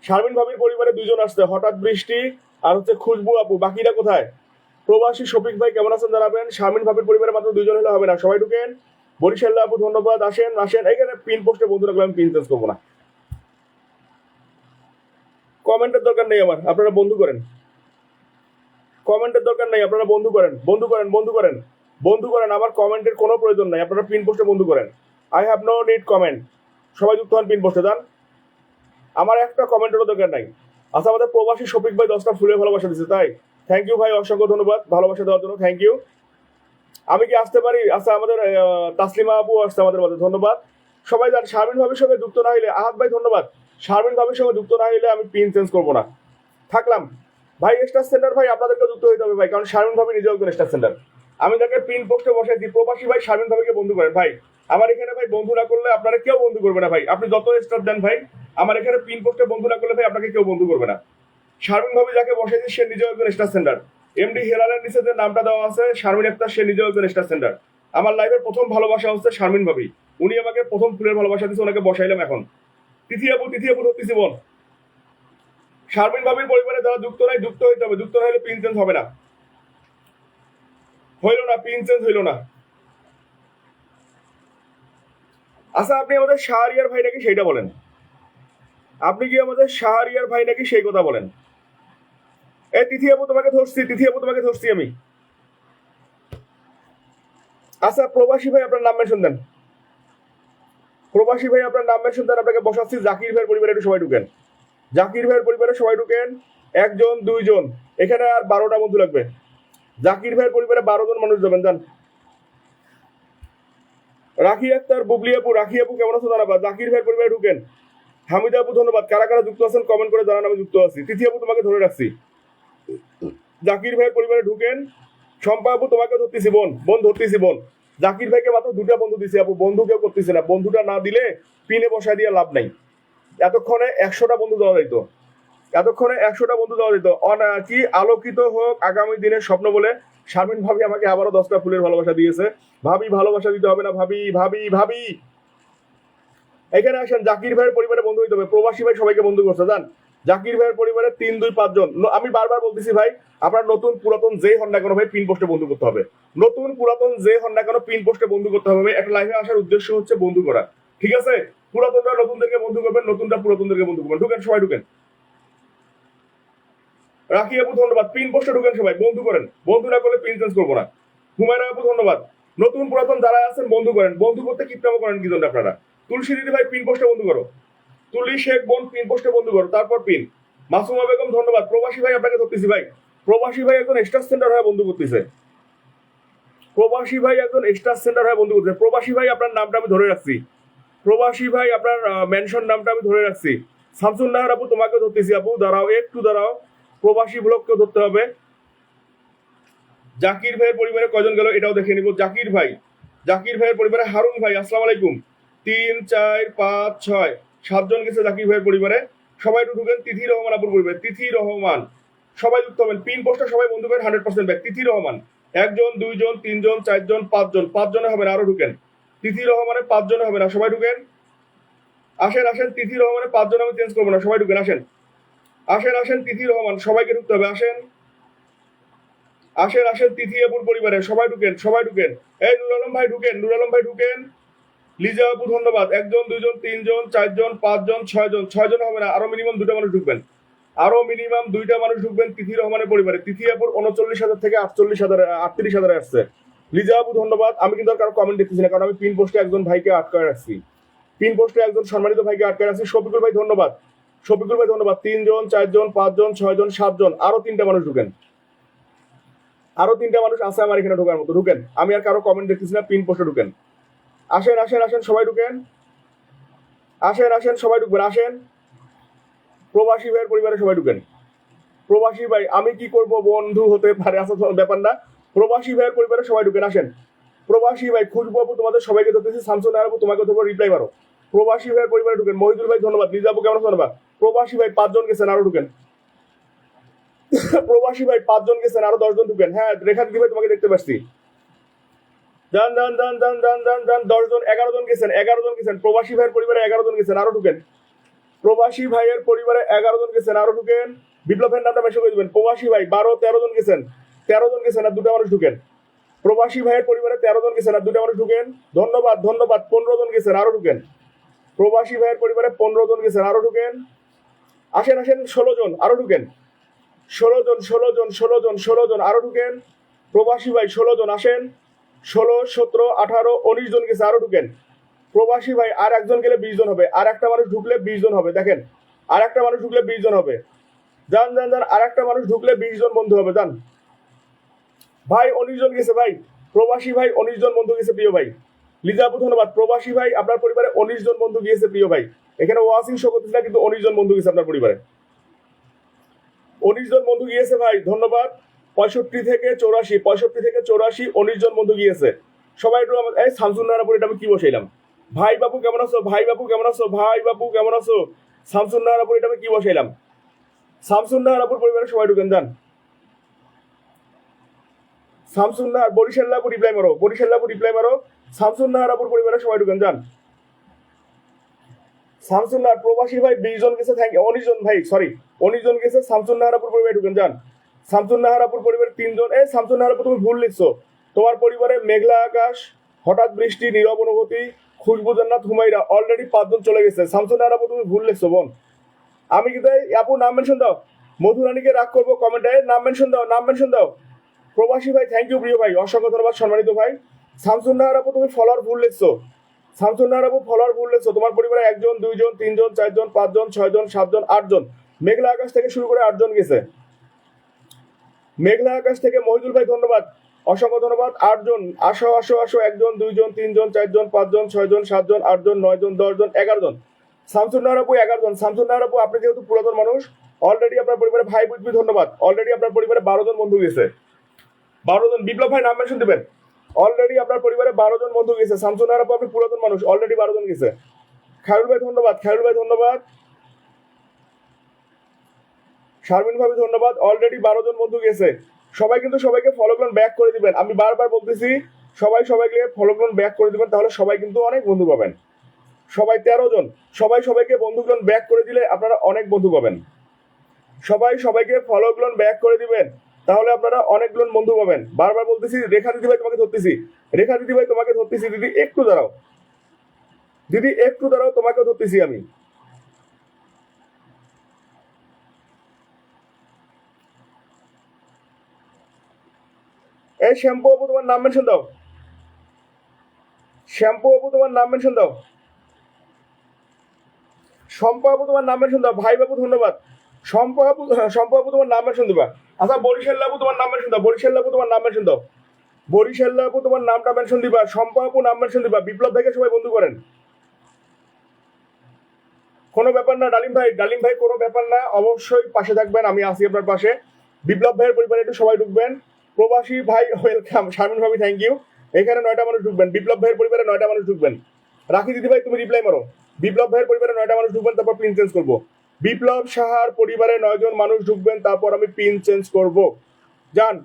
শারমিন ভাবির পরিবারে 2 জন আসছে, হঠাৎ বৃষ্টি আর হচ্ছে খুশবু আপু, বাকিরা কোথায়? প্রবাসী শফিক ভাই কেমন আছেন জানাবেন। শারমিন ভাবির পরিবারে মাত্র 2 জন হলে হবে না, সবাই ঢুকেন। বরিশাল্লা আপু ধন্যবাদ, আসেন আসেন। এখানে পিন পোস্টে বন্ধু রাখলাম, পিন চেঞ্জ করবো না। কমেন্টের দরকার নেই আমার, আপনারা বন্ধু করেন। কমেন্টের দরকার নেই, আপনারা বন্ধু করেন, বন্ধু করেন, বন্ধু করেন, বন্ধু করেন। আমার কমেন্টের কোনো প্রয়োজন নাই, আপনারা পিন পোস্টে বন্ধু করেন। I have no need comment, সবাই যুক্ত হন, পিন পোস্টে যান। আমার একটা কমেন্টেরও দরকার নাই। আচ্ছা, আমাদের প্রবাসী শফিক ভাই 10টা ফুলের ভালোবাসা দিচ্ছে, তাই থ্যাংক ইউ ভাই, অসংখ্য ধন্যবাদ ভালোবাসা দেওয়ার জন্য, থ্যাংক ইউ। আমি কি আসতে পারি? আচ্ছা, আমাদের তাসলিমা আপু আসছে আমাদের মধ্যে, ধন্যবাদ। সবাই যান। শারমিন ভাবির সঙ্গে যুক্ত না হইলে, আহাদ ভাই ধন্যবাদ। শারমিন ভাবির সঙ্গে যুক্ত না হইলে আমি পিন চেঞ্জ করবো না, থাকলাম। ভাই স্টার সেন্টার ভাই আপনাদেরকে যুক্ত হইতে হবে ভাই, কারণ শারমিন ভাবি নিজেও একজন স্টার সেন্টার। আমি তাকে পিন পোস্টে বসাইছি। প্রবাসী ভাই শারমিন ভাবিকে বন্ধু করেন ভাই। আমার এখানে ভাই বন্ধু না করলে আপনারা কেউ বন্ধু করবে না ভাই, আপনি যত স্টার দেন ভাই, আমার এখানে পিন পোস্টে বন্ধু না করলে ভাই আপনাকে কেউ বন্ধু করবে না। শারমিন ভাবি যাকে বসাইছি সে নিজেও একজন স্টার সেন্টার। এমডি হেলালের নিচে যে নামটা দেওয়া আছে শারমিন আক্তার, সে নিজেও একজন স্টার সেন্টার। আমার লাইফের প্রথম ভালোবাসা হচ্ছে শারমিন ভাবি, উনি আমাকে প্রথম ফুলের ভালোবাসা দিচ্ছে, ওনাকে বসাইলাম এখন। তিথি আপু ধরতেছি বোন। শারমিন ভাবির পরিবারে যারা যুক্ত নাই যুক্ত হইতে হবে, যুক্ত না হলে পিন চেঞ্জ হবে না, হইল না, পিন চেঞ্জ হইল না। আচ্ছা, আপনি আমাদের শাহরিয়ার ভাই নাকি সেইটা বলেন, আপনি কি আমাদের শাহরিয়ার ভাই নাকি সেই কথা বলেন। এই তিথি আপু তোমাকে ধরছি, তিথি আপু তোমাকে ধরছি আমি। আচ্ছা, প্রবাসী ভাই আপনার নাম মেনশন দেন, প্রবাসী ভাই আপনার নাম মেনশন দেন, আপনাকে বসাচ্ছি। জাকির ভাইয়ের পরিবারে একটু সবাই ঢুকেন, জাকির ভাইয়ের পরিবারে সবাই ঢুকেন। 1 জন 2 জন, এখানে আর 12টা বন্ধু লাগবে। জাকির ভাইয়ের পরিবারে 12 জন মানুষ যাবেন, যান। রাখি আক্তার, বুবলি আপু, রাখি আপু কেমন আছো জানাবা। জাকির ভাইয়ের পরিবারে ঢুকেন। হামিদা আপু ধন্যবাদ। কারা কারা যুক্ত আছেন কমেন্ট করে জানান, আমি যুক্ত আছি। তিথি আপু তোমাকে ধরে রাখছি। জাকির ভাইয়ের পরিবারে ঢুকেন। শম্পা আপু তোমাকে ধরতেছি বোন, বোন ধরতেছি বোন। জাকির ভাইকে মাত্র 2টা বন্ধু দিছি আপু, বন্ধু কেউ করতেছে না। বন্ধুটা না দিলে পিনে বসায় দিয়ে লাভ নাই। এতক্ষণে 100টা বন্ধু দেওয়া যাইতো, এতক্ষণে 100টা বন্ধু দেওয়া যেত। কি আলোকিত হোক আগামী দিনের স্বপ্ন বলে শারমিন ভাবি আমাকে আবারও 10টা ফুলের ভালোবাসা দিয়েছে। ভাবি ভালোবাসা দিতে হবে না, ভাবি ভাবি ভাবি। এখানে আসেন, জাকির ভাইয়ের পরিবারে বন্ধু হইতে হবে। প্রবাসী ভাই সবাইকে বন্ধু করছে জান। জাকির ভাইয়ের পরিবারে 3, 2, 5 জন। আমি বারবার বলতেছি ভাই, আপনার নতুন পুরাতন যে হন না কেন ভাই পিন পোস্টে বন্ধু করতে হবে। নতুন পুরাতন যে হন না কেন পিন পোস্টে বন্ধু করতে হবে। একটা লাইভে আসার উদ্দেশ্য হচ্ছে বন্ধু করা, ঠিক আছে? পুরাতনরা নতুনদেরকে বন্ধু করবেন, নতুনরা পুরাতনদেরকে বন্ধু করবেন। ঢুকেন সবাই ঢুকেন। রাখি আপু ধন্যবাদ, পিন পোস্টে ঢুকেন সবাই, বন্ধু করেন। বন্ধু না করলে পিন চেঞ্জ করবো না। হুমায়রা আপু ধন্যবাদ। নতুন পুরাতন যারা আছেন বন্ধু করেন। বন্ধু করতে কিপটামো করেন কি জন্য আপনারা? তুলসী দিদি ভাই পিন পোস্টে বন্ধু করো। তুলি শেখ বোন পিন পোস্টে বন্ধু করো, তারপর পিন। মাসুমা বেগম ধন্যবাদ। প্রবাসী ভাই আপনাকে ধরতেছি ভাই। প্রবাসী ভাই একজন স্টার সেন্টার হয়ে বন্ধু করতেছে। প্রবাসী ভাই একজন স্টার সেন্টার হয়ে বন্ধু করতেছে। প্রবাসী ভাই আপনার নামটা আমি ধরে রাখছি। প্রবাসী ভাই আপনার মেনশন নামটা আমি ধরে রাখছি। শামসুন নাহার আপু তোমাকে ধরতেছি আপু, দাঁড়াও একটু দাঁড়াও। প্রবাসী ব্লককেও ধরতে হবে। জাকির ভাইয়ের পরিবারে কয়জন গেল এটাও দেখে নিব। জাকির ভাইয়ের পরিবারে হারুন ভাই আসসালামু আলাইকুম। 3, 4, 5, 6, 7 জন গেছে জাকির ভাইয়ের পরিবারে। সবাই একটু ঢুকেন। তিথি রহমান আপুর পরিবারে, তিথি রহমান সবাই যুক্ত হবেন। পিন পোস্টে সবাই বন্ধু করেন 100% ব্যাক। তিথি রহমান 1 জন 2 জন 3 জন 4 জন 5 জন, 5 জনে হবেন, আরো ঢুকেন। তিথি রহমানে 5 জনে হবে না, সবাই ঢুকেন। আসেন তিথি রহমানে 5 জন আমি চেঞ্জ করবো না, সবাই ঢুকেন। আসেন তিথি রহমান, সবাইকে ঢুকতে হবে। আসেন তিথি আপুর পরিবারে সবাই ঢুকেন। এই নুর আলম ভাই ঢুকেন। লিজা আপু ধন্যবাদ। 1 জন 2 জন 3 জন 4 জন 5 জন 6 জন, 6 জন হবে না, আরো মিনিমাম 2টা মানুষ ঢুকবেন। তিথি রহমানের পরিবারে। তিথি আপুর 39,000 থেকে 38,000 আসছে। লিজা আপু ধন্যবাদ। আমি কিন্তু আর কারো কমেন্ট দেখতেছি না, কারণ আমি পিন পোস্টে একজন ভাইকে আটকায় রাখছি। পিন পোস্টে একজন সম্মানিত ভাইকে আটকায় রাখছি। শফিকুল ভাই ধন্যবাদ। 3 জন 4 জন 5 জন 6 জন 7 জন, আরো 3টা মানুষ ঢুকেন। আরো 3টা মানুষ আছে আমার এখানে ঢোকার মতো, ঢুকেন। আমি আর কারো কমেন্ট দেখতেছি না, পিন পোস্টে ঢুকেন। আসেন সবাই ঢুকেন। সবাই ঢুকবেন। প্রবাসী ভাইয়ের পরিবারে সবাই ঢুকেন। প্রবাসী ভাই আমি কি করব, বন্ধু হতে পারে, আসা ব্যাপার না। প্রবাসী ভাইয়ের পরিবারে সবাই ঢুকেন। আসেন প্রবাসী ভাই, খুশবু আপু তোমাদের সবাইকে ধরতেছি। শামসুন নাহার আপু তোমাকে ধরবো, রিপ্লাই মারো। প্রবাসী ভাইয়ের পরিবারে ঢুকেন। মহিদুল ভাই ধন্যবাদ। লিজা আপু কেমন ধন্যবাদ। প্রবাসী ভাই 5 জন গেছেন, আরো ঢুকেন। প্রবাসী ভাই 5 জন গেছেন, আরো 10 জন ঢুকেন। হ্যাঁ রেখা দিদি ভাই তোমাকে দেখতে পাচ্ছি। যান 10 জন 11 জন গেছেন, 11 জন গেছেন। প্রবাসী ভাইয়ের পরিবারে 11 জন গেছেন, আরো ঢুকেন। প্রবাসী ভাইয়ের পরিবারে 11 জন গেছেন, আরো ঢুকেন। বিপ্লব ভাইয়ের নামটা মেসেজ করে দিবেন। প্রবাসী ভাই 12, 13 জন গেছেন। 13 জন গেছেন, আর 2টা মানুষ ঢুকেন। প্রবাসী ভাইয়ের পরিবারে 13 জন গেছেন, আর 2টা মানুষ ঢুকেন। ধন্যবাদ 15 জন গেছেন, আরো ঢুকেন। প্রবাসী ভাইয়ের পরিবারে 15 জন গেছেন, আরো ঢুকেন। আসেন 16 জন, আরো ঢুকেন। 16 জন, আরো ঢুকেন। প্রবাসী ভাই 16 জন, আসেন। 16, 17, 18, 19 জন গেছে, আরো ঢুকেন। প্রবাসী ভাই আর একজন গেলে 20 জন হবে, আর একটা মানুষ ঢুকলে 20 জন হবে। দেখেন আর একটা মানুষ ঢুকলে 20 জন হবে। যান আর একটা মানুষ ঢুকলে 20 জন বন্ধু হবে। যান ভাই 19 জন গেছে ভাই। প্রবাসী ভাই 19 জন বন্ধু গেছে প্রিয় ভাই। লিজা আপু ধন্যবাদ। প্রবাসী ভাই আপনার পরিবারে 19 জন বন্ধু গিয়েছে প্রিয় ভাই। এখানে ওয়াসিং শো করতেছে না, কিন্তু 19 জন বন্ধু গেছে আপনার পরিবারে। 19 জন বন্ধু গিয়েছে ভাই, ধন্যবাদ। 65 থেকে 84, 19 জন বন্ধু গিয়েছে। সবাই একটু এই শামসুন নাহার এটা আমি কি বসাইলাম? ভাই বাপু কেমন আছো? ভাই বাপু কেমন আছো? শামসুন নাহার এটা আমি কি বসাইলাম? শামসুন নাহার পরিবারের সবাই ঢুকেন। যান শামসুন নাহার, বরিশাল আপু রিপ্লাই মারো। শামসুন নাহার পরিবারের সবাই ঢুকেন। যান শামসুন নাহার। প্রবাসী ভাই 20 জন গেছে, থ্যাংক ইউ। 19 জন ভাই, সরি 19 জন গেছে। শামসুন নাহার পরিবারে ঢুকেন। যান শামসুন নাহার পরিবারে 3 জন। এই শামসুন নাহার তুমি ভুল লিখছো। তোমার পরিবারে মেঘলা আকাশ, হঠাৎ বৃষ্টি, নীরব অনুভূতি, খুশবু জান্নাত, হুমাইরা, অলরেডি 5 জন চলে গেছে। শামসুন নাহার তুমি ভুল লিখছো বোন। আমি কিন্তু আপু নাম মেনশন দাও। মধুরানীকে রাগ করবো কমেন্টে, নাম মেনশন দাও। প্রবাসী ভাই থ্যাংক ইউ প্রিয় ভাই, অসংখ্য ধন্যবাদ সম্মানিত ভাই। শামসুন নাহার তুমি ফলোয়ার ভুল লিখছো। তোমার পরিবারে 1 জন 2 জন 3 জন 4 জন 5 জন 6 জন 7 জন 8 জন। মেঘলা আকাশ থেকে শুরু করে 8 জন গেছে। মেঘলা আকাশ থেকে মহিদুল ভাই ধন্যবাদ, অসংখ্য ধন্যবাদ। 8 জন, আসো 1 জন 2 জন 3 জন 4 জন 5 জন 6 জন 7 জন 8 জন 9 জন 10 জন 11 জন। শামসুন নাহার 11 জন। শামসুন নাহার আপনি যেহেতু পুরাতন মানুষ, অলরেডি আপনার পরিবারে ভাই বুঝবি ধন্যবাদ। অলরেডি আপনার পরিবারে 12 জন বন্ধু গেছে। 12 জন। বিপ্লব ভাই নাম মেনশন দিবেন। অলরেডি আপনার পরিবারে 12 জন বন্ধু গেছে। শামসুন নাহার আপনি পুরাতন মানুষ, অলরেডি 12 জন গেছে। খায়রুল ভাই ধন্যবাদ। শারমিন ভাবি ধন্যবাদ। অলরেডি 12 জন বন্ধু গেছে। সবাই কিন্তু সবাইকে ফলো করুন, ব্যাক করে দিবেন। আমি বারবার বলতেছি সবাইকে ফলো করুন, ব্যাক করে দিবেন, তাহলে সবাই কিন্তু অনেক বন্ধু পাবেন। সবাই 13 জন, সবাই সবাইকে বন্ধুগুলো ব্যাক করে দিলে আপনারা অনেক বন্ধু পাবেন। সবাই সবাইকে ফলোগুলো ব্যাক করে দিবেন, তাহলে আপনারা অনেকগুলো বন্ধু পাবেন। বারবার বলতেছি, রেখা দিদি ভাই তোমাকে ধরতেছি, রেখা দিদি ভাই তোমাকে ধরতেছি, দিদি একটু দাঁড়াও, দিদি একটু দাঁড়াও, তোমাকে ধরতেছি আমি। এই শ্যাম্পু আপু তোমার নাম মেনশন দাও, শ্যাম্পু আপু তোমার নাম মেনশন দাও, শম্পা আপু তোমার নাম মেনশন দাও, ভাই বাবু ধন্যবাদ। শম্পা আপু, শম্পা আপু তোমার নাম মেনশন দিবা। আচ্ছা বরিশাল আপু তোমার নাম মেনশন দাও, বরিশাল আপু তোমার নাম মেনশন দাও, বরিশাল আপু তোমার নামটা মেনশন দিবা, শম্পা আপু নাম মেনশন দিবা। বিপ্লব ভাইকে সবাই বন্ধু করেন, কোনো ব্যাপার না। ডালিম ভাই, ডালিম ভাই কোনো ব্যাপার না, অবশ্যই পাশে থাকবেন, আমি আছি আপনার পাশে। বিপ্লব ভাইয়ের পরিবারে একটু সবাই ঢুকবেন। প্রবাসী ভাই ওয়েলকাম, শারমিন ভাবি থ্যাংক ইউ। এখানে 9টা মানুষ ঢুকবেন, বিপ্লব ভাইয়ের পরিবারে 9টা মানুষ ঢুকবেন। রাখি দিদি ভাই তুমি রিপ্লাই মারো, বিপ্লব ভাইয়ের পরিবারে 9টা মানুষ ঢুকবেন, তারপর পিন চেঞ্জ করবো। বিপ্লব সাহার পরিবারে 9 জন মানুষ ঢুকবেন, তারপর আমি পিন চেঞ্জ করব। যান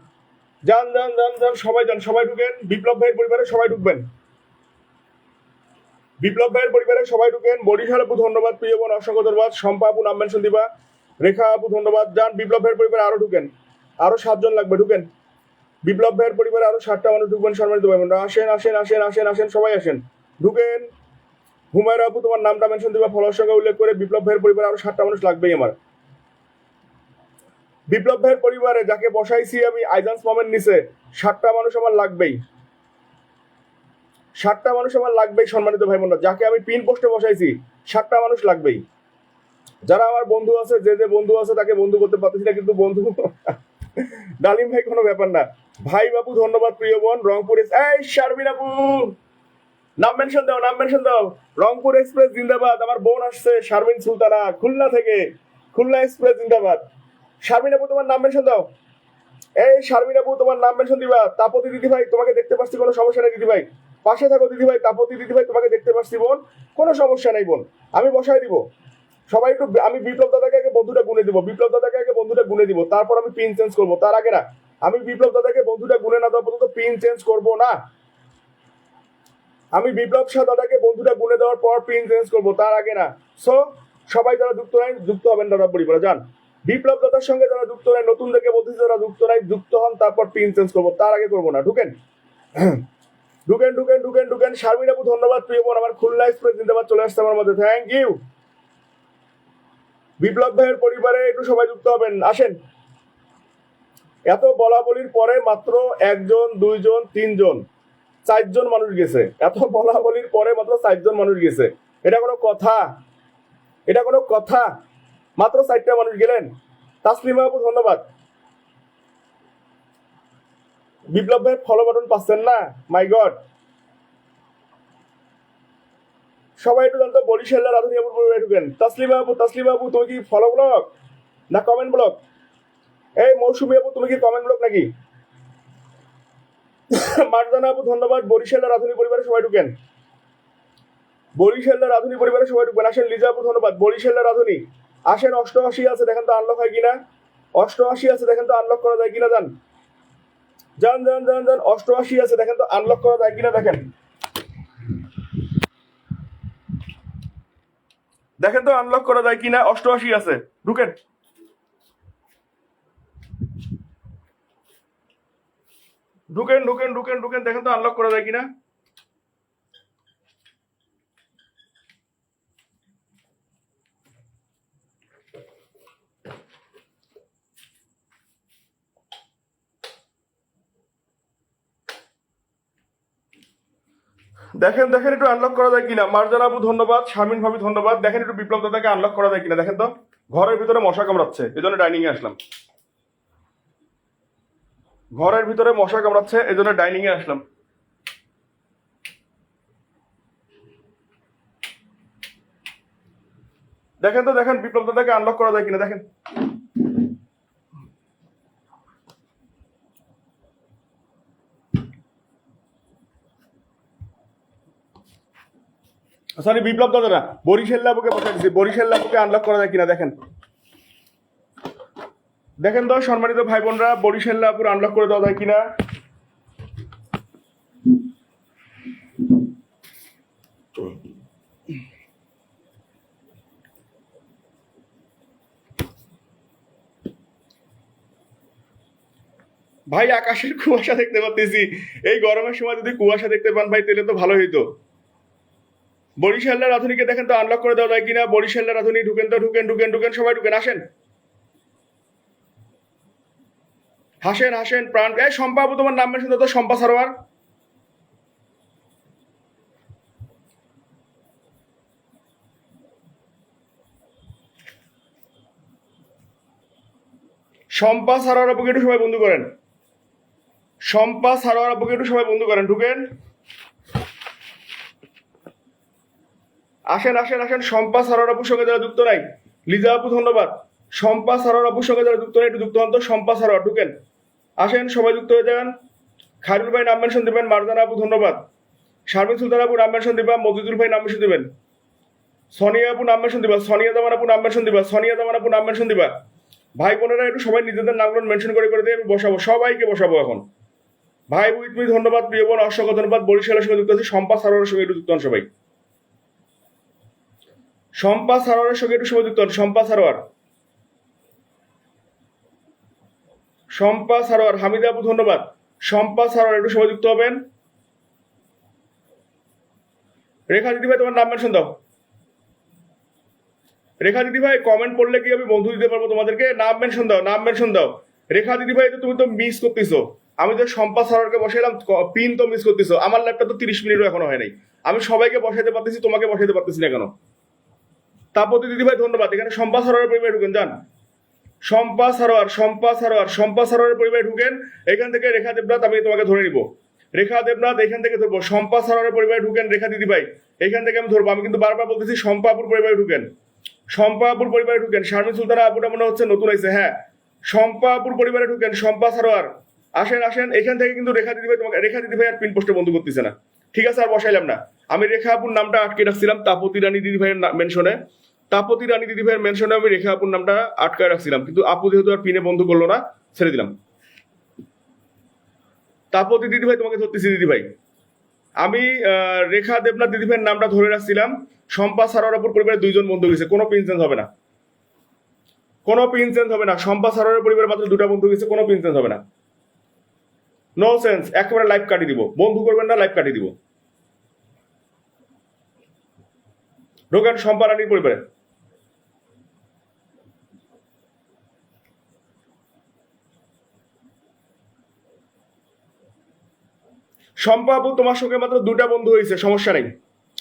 যান যান যান যান, সবাই যান, সবাই ঢুকেন। বিপ্লব ভাইয়ের পরিবারে সবাই ঢুকবেন, বিপ্লব ভাইয়ের পরিবারে সবাই ঢুকেন। বরিশাল আপু ধন্যবাদ, প্রিয় বোন অসংখ্য ধন্যবাদ। শম্পা আপু নাম মেনশন দিবা, রেখা আপু ধন্যবাদ। যান বিপ্লব ভাইয়ের পরিবারে আরো ঢুকেন, আরো 7 জন লাগবে, ঢুকেন। বিপ্লব ভাইয়ের পরিবারে আরো 7টা মানুষ ঢুকবেন, সম্মানিত ভাই বোনরা। আসেন আসেন আসেন আসেন আসেন, সবাই আসেন, ঢুকেন। হুমায়রা আপু তোমার নামটা মেনশন দিবা ফলোর সঙ্গে উল্লেখ করে। বিপ্লব ভাইয়ের পরিবারে আরো 7টা মানুষ লাগবেই আমার। বিপ্লব ভাইয়ের পরিবারে যাকে বসাইছি আমি আইজান্স মোমেন্ট নিচে, 7টা মানুষ আমার লাগবেই, 7টা মানুষ আমার লাগবেই সম্মানিত ভাই বোনরা। যাকে আমি পিন পোস্টে বসাইছি 7টা মানুষ লাগবেই। যারা আমার বন্ধু আছে, যে যে বন্ধু আছে তাকে বন্ধু করতে পারতেছি না, কিন্তু বন্ধু ডালিম ভাই কোনো ব্যাপার না। ভাই বাবু ধন্যবাদ, প্রিয় বোন রংপুর এই শারমিন আপু নাম মেনশন দাও, নাম মেনশন দাও। রংপুর এক্সপ্রেস জিন্দাবাদ, আমার বোন আসছে শারমিন সুলতানা খুলনা থেকে, খুলনা এক্সপ্রেস জিন্দাবাদ। শারমিন আপু তোমার নাম মেনশন দাও, এই শারমিন আপু তোমার নাম মেনশন দিবা। তাপতি দিদি ভাই তোমাকে দেখতে পাচ্ছি, কোনো সমস্যা নেই দিদি ভাই, পাশে থাকো দিদি ভাই। তাপতি দিদি ভাই তোমাকে দেখতে পাচ্ছি বোন, কোনো সমস্যা নেই বোন, আমি বসাই দিব। সবাই একটু, আমি বিপ্লব দাদাকে আগে বন্ধুটা গুনে দিব, বিপ্লব দাদাকে আগে বন্ধুটা গুনে দিব, তারপর আমি পিন চেঞ্জ করবো। তার আগে না, আমি বিপ্লব দাদাকে বন্ধুটা গুনে না দেওয়া পর্যন্ত পিন চেঞ্জ করবো না। আমি বিপ্লব শাহ দাদাকে বন্ধুটা গুনে দেওয়ার পর পিন চেঞ্জ করবো, তার আগে না। সো সবাই যারা যুক্ত নাই, যুক্ত হবেন দাদা পরিবারে, যান। বিপ্লব দাদার সঙ্গে যারা যুক্ত নাই, নতুন থেকে বলতেছি যারা যুক্ত নাই, যুক্ত হন, তারপর পিন চেঞ্জ করবো, তার আগে করবো না। ঢুকেন ঢুকেন ঢুকেন ঢুকেন ঢুকেন। শারমিন আপু ধন্যবাদ, প্রিয় বোন আমার খুলনা এক্সপ্রেস জিন্দাবাদ চলে আসছে আমার মধ্যে, থ্যাংক ইউ। বিপ্লব ভাইয়ের পরিবারে একটু সবাই যুক্ত হবেন, আসেন। এত বলা বলির পরে মাত্র 1 জন 2 জন 3 জন 4 জন মানুষ গেছে, এত বলা বলির পরে মাত্র 4 জন মানুষ গেছে। এটা কোনো কথা? এটা কোনো কথা? মাত্র 4টা মানুষ গেলেন। তাসলিমা আপু ধন্যবাদ। বিপ্লব ভাই ফলো বাটন পাচ্ছেন না, মাই গড। সবাই একটু জানতো বরিশালের রাধুনী আপুর পরিবারে ঢুকেন। তাসলিমা আপু, তাসলিমা আপু তুমি কি ফলো ব্লক না কমেন্ট ব্লক? এই মৌসুমী আপু তুমি কি কমেন্ট ব্লক নাকি? মারজানা আপু ধন্যবাদ। বরিশালের রাধুনী পরিবারে সবাই ঢুকেন, বরিশালের রাধুনী পরিবারে সবাই ঢুকবেন, আসেন। লিজা আপু ধন্যবাদ। বরিশালের রাধুনী আসেন। 88 আছে, দেখেন তো আনলক হয় কিনা। 88 আছে, দেখেন তো আনলক করা যায় কিনা। যান যান যান যান যান, 88 আছে, দেখেন তো আনলক করা যায় কিনা। দেখেন দেখেন তো আনলক করা যায় কিনা। 88 আছে, ঢুকেন। ঢুকেন ঢুকেন ঢুকেন ঢুকেন, দেখেন তো আনলক করা যায় কিনা। দেখেন দেখেন একটু আনলক করা যায় কিনা। মারজানা আপু ধন্যবাদ, শারমিন ভাবি ধন্যবাদ। দেখেন একটু বিপ্লব দাদাকে আনলক করা যায় কিনা, দেখেন তো। ঘরের ভিতরে মশা কামড়াচ্ছে, এই জন্য ডাইনিং এ আসলাম। ঘরের ভিতরে মশা কামড়াচ্ছে, এই জন্য ডাইনিং এ আসলাম। দেখেন তো, দেখেন বিপ্লব দাদাকে আনলক করা যায় কিনা, দেখেন। সরি বিপ্লব দাদা না, বরিশাল লাবুকে বসাই দিচ্ছি। বরিশাল লাবুকে আনলক করা যায় কিনা দেখেন। দেখেন তো সম্মানিত ভাই বোনরা, বরিশাল লাবুর আনলক করে দেওয়া যায় কিনা। ভাই আকাশের কুয়াশা দেখতে পাচ্ছি। এই গরমের সময় যদি কুয়াশা দেখতে পান ভাই তাহলে তো ভালো হইতো। বরিশালের রাধুনিকে দেখেন তো আনলক করে দেওয়া যায় কিনা। বরিশালের রাধুনি ঢুকেন তো, ঢুকেন ঢুকেন ঢুকেন, সবাই ঢুকেন, আসেন হাসেন হাসেন প্রাণ। এই শম্পা আপু তোমার নাম মেনশন দাও তো, শম্পা সারোয়ার। শম্পা সারোয়ার আপুকে একটু সবাই বন্ধু করেন। শম্পা সারোয়ার আপুকে একটু সবাই বন্ধু করেন, ঢুকেন আসেন আসেন আসেন। শম্পা সারোয়ার আপুর সঙ্গে যারা যুক্ত নাই, লিজা আপু ধন্যবাদ। শম্পা সারোয়ার আপুর সঙ্গে যারা যুক্ত নাই একটু যুক্ত হন তো। শম্পা সারোয়ার ঢুকেন, আসেন সবাই যুক্ত হয়ে যান। খায়রুল ভাই নাম মেনশন দিবেন। মারজানা আপু ধন্যবাদ। শারমিন সুলতান আপু নাম মেনশন দিবা। মজিদুল ভাই নাম মেনশন দিবেন। সোনিয়া আপু নাম মেনশন দিবা। সোনিয়া জামান আপু নাম মেনশন দিবা। সোনিয়া জামান আপু নাম মেনশন দিবা। ভাই বোনেরা একটু সবাই নিজেদের নামগুলো মেনশন করে করে দিয়ে আমি বসাবো, সবাইকে বসাবো এখন। ভাই উইথ মি ধন্যবাদ, প্রিয় বোন অসংখ্য ধন্যবাদ। বরিশালের সঙ্গে যুক্ত আছে শম্পা সারোয়ারের সঙ্গে একটু যুক্ত হন সবাই। শম্পা সারোয়ারের সঙ্গে একটু সবাই যুক্ত হন। শম্পা সারোয়ার, শম্পা সারোয়ার। হামিদা আপু ধন্যবাদ। শম্পা সারোয়ার একটু সবাই যুক্ত হবেন। রেখা দিদি ভাই তোমার নাম মেনশন দাও। রেখা দিদি ভাই কমেন্ট পড়লে কি আমি বন্ধু দিতে পারবো তোমাদেরকে? নাম মেনশন দাও, নাম মেনশন দাও। রেখা দিদি ভাই তুমি তো মিস করতেছো। আমি যে শম্পা সারোয়ারকে বসাইলাম পিন তো মিস করতেছো। আমার ল্যাপটপ তো 30 মিনিটও এখনো হয় নাই। আমি সবাইকে বসাইতে পারতেছি, তোমাকে বসাইতে পারতেছি না কেন? তাপতি দিদি ভাই ধন্যবাদ। এখানে শম্পা সারোয়ারের পরিবার ঢুকেন যান। শম্পা সারোয়ার, শম্পা সারোয়ার, শম্পা সারোয়ারের পরিবার ঢুকেন। এখান থেকে রেখা দেবনাথ আমি তোমাকে ধরে নিব। রেখা দেবনাথ এখান থেকে ধরবো। শম্পা সারোয়ারের পরিবারে ঢুকেন। রেখা দিদি ভাই এখান থেকে আমি ধরবো। আমি কিন্তু বারবার বলতেছি শম্পা আপুর পরিবারে ঢুকেন। শম্পা আপুর পরিবারে ঢুকেন। শারমিন সুলতানা আপুটা মনে হচ্ছে নতুন হয়েছে, হ্যাঁ। শম্পা আপুর পরিবারে ঢুকেন। শম্পা সারোয়ার আসেন আসেন। এখান থেকে কিন্তু রেখা দিদি ভাই তোমাকে, রেখা দিদি ভাই আর পিন পোস্টে বন্ধু করতেছে না। ঠিক আছে, আর বসাইলাম না। আমি রেখা আপুর নামটা আটকে রাখছিলাম তাপতি রানী দিদি ভাইয়ের মেনশনে। তাপতি রানী দিদি ভাইয়ের মেনশনে আমি রেখা আপুর নামটা আটকায় রাখছিলাম, কিন্তু আপু যেহেতু আর পিনে বন্ধু করলো না, ছেড়ে দিলাম। তাপতি দিদি ভাই তোমাকে ধরতেছি দিদি ভাই। আমি রেখা দেবনাথ দিদি ভাইয়ের নামটা ধরে রাখছিলাম। শম্পা সারোয়ার আপুর পরিবারে 2 জন বন্ধু গেছে, কোনো পিন চেঞ্জ হবে না, কোনো পিন চেঞ্জ হবে না। শম্পা সারোয়ারের পরিবারে মাত্র 2টা বন্ধু গেছে, কোনো পিন চেঞ্জ হবে না। নো সেন্স, একেবারে লাইভ কাটিয়ে দিব। বন্ধু করবেন না, লাইভ কাটিয়ে দিব। ঢোকেন শম্পা রানীর পরিবারে। শম্পা আপু তোমার সঙ্গে মাত্র 2টা বন্ধু হয়েছে, সমস্যা নেই,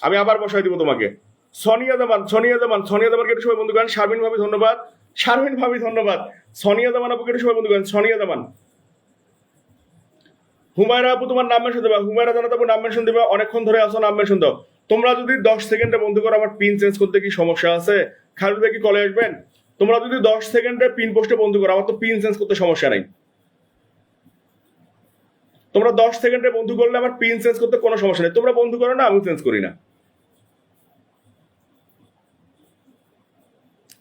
আমি আবার বসাই দিব তোমাকে। সোনিয়া জামান, সোনিয়া জামান, সোনিয়া জামানকে একটু সবাই বন্ধু করেন। শারমিন ভাবি ধন্যবাদ। শারমিন ভাবি ধন্যবাদ। সোনিয়া জামান আপুকে একটু সবাই বন্ধু করেন। সোনিয়া জামান। হুমায়রা আপু তোমার নাম মেনশন দেবা। হুমায়রা জানাত আপু নাম মেনশন দেবা। অনেকক্ষণ ধরে আসো, নাম মেনশন দাও। তোমরা যদি 10 সেকেন্ডে বন্ধু করো, আমার পিন চেঞ্জ করতে কি সমস্যা আছে? খালুদ ভাই কি কলে আসবেন? তোমরা যদি 10 সেকেন্ডে পিন পোস্টে বন্ধু করো, আমার তো পিন চেঞ্জ করতে সমস্যা নাই। তোমরা 10 সেকেন্ডে বন্ধু করলে আমার পিন চেঞ্জ করতে কোনো সমস্যা নেই। তোমরা বন্ধু করো না, আমি চেঞ্জ করি না।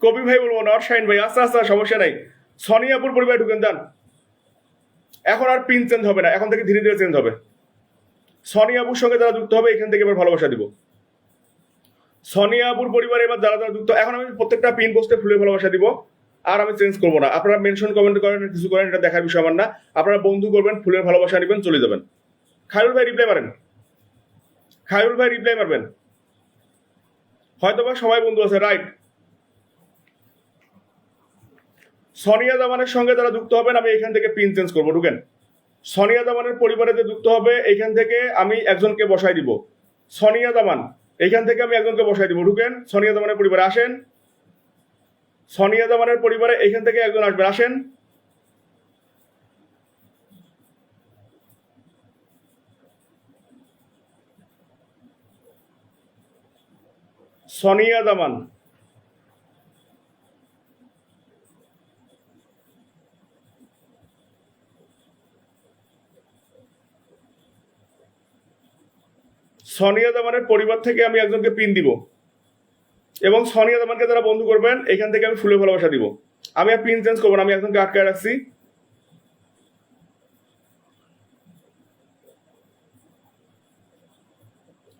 কবি ভাই বলবো না, শাইন ভাই আচ্ছা আচ্ছা, সমস্যা নাই। সোনিয়াপুর পরিবারে ঢুকেন যান। এখন আর পিন চেঞ্জ হবে না, এখন থেকে ধীরে ধীরে চেঞ্জ হবে। সোনিয়াপুর সঙ্গে যারা যুক্ত হবে এখান থেকে এবার ভালোবাসা দিব। সোনিয়াপুর পরিবারে এবার যারা যারা যুক্ত, এখন আমি প্রত্যেকটা পিন পোস্টে ফুলে ভালোবাসা দিব। আর আমি চেঞ্জ করবো না। আপনারা মেনশন কমেন্ট করেন, কিছু করেন, এটা দেখার বিষয় আমার না। আপনারা বন্ধু করবেন, ফুলের ভালোবাসা নেবেন, চলে যাবেন। খায়রুল ভাই রিপ্লাই মারেন। খায়রুল ভাই রিপ্লাই মারবেন। হয়তোবা সবাই বন্ধু আছে, রাইট। সোনিয়া জামানের সঙ্গে যারা যুক্ত হবেন আমি এখান থেকে পিন চেঞ্জ করবো, ঢুকেন। সোনিয়া জামানের পরিবারে যে যুক্ত হবে এখান থেকে আমি একজনকে বসাই দিব। সোনিয়া জামান এখান থেকে আমি একজনকে বসাই দিব, ঢুকেন। সোনিয়া জামানের পরিবারে আসেন। সোনিয়া জামানের পরিবারে এখান থেকে একজন আসবেন, আসেন। সোনিয়া জামান, সোনিয়া জামানের পরিবার থেকে আমি একজনকে পিন দিব, এবং সোনিয়া জামানকে যারা বন্ধু করবেন এখান থেকে আমি ফুলে ভালোবাসা দিব। আমি আর পিন চেঞ্জ করবো না, আমি একজনকে আটকায় রাখছি।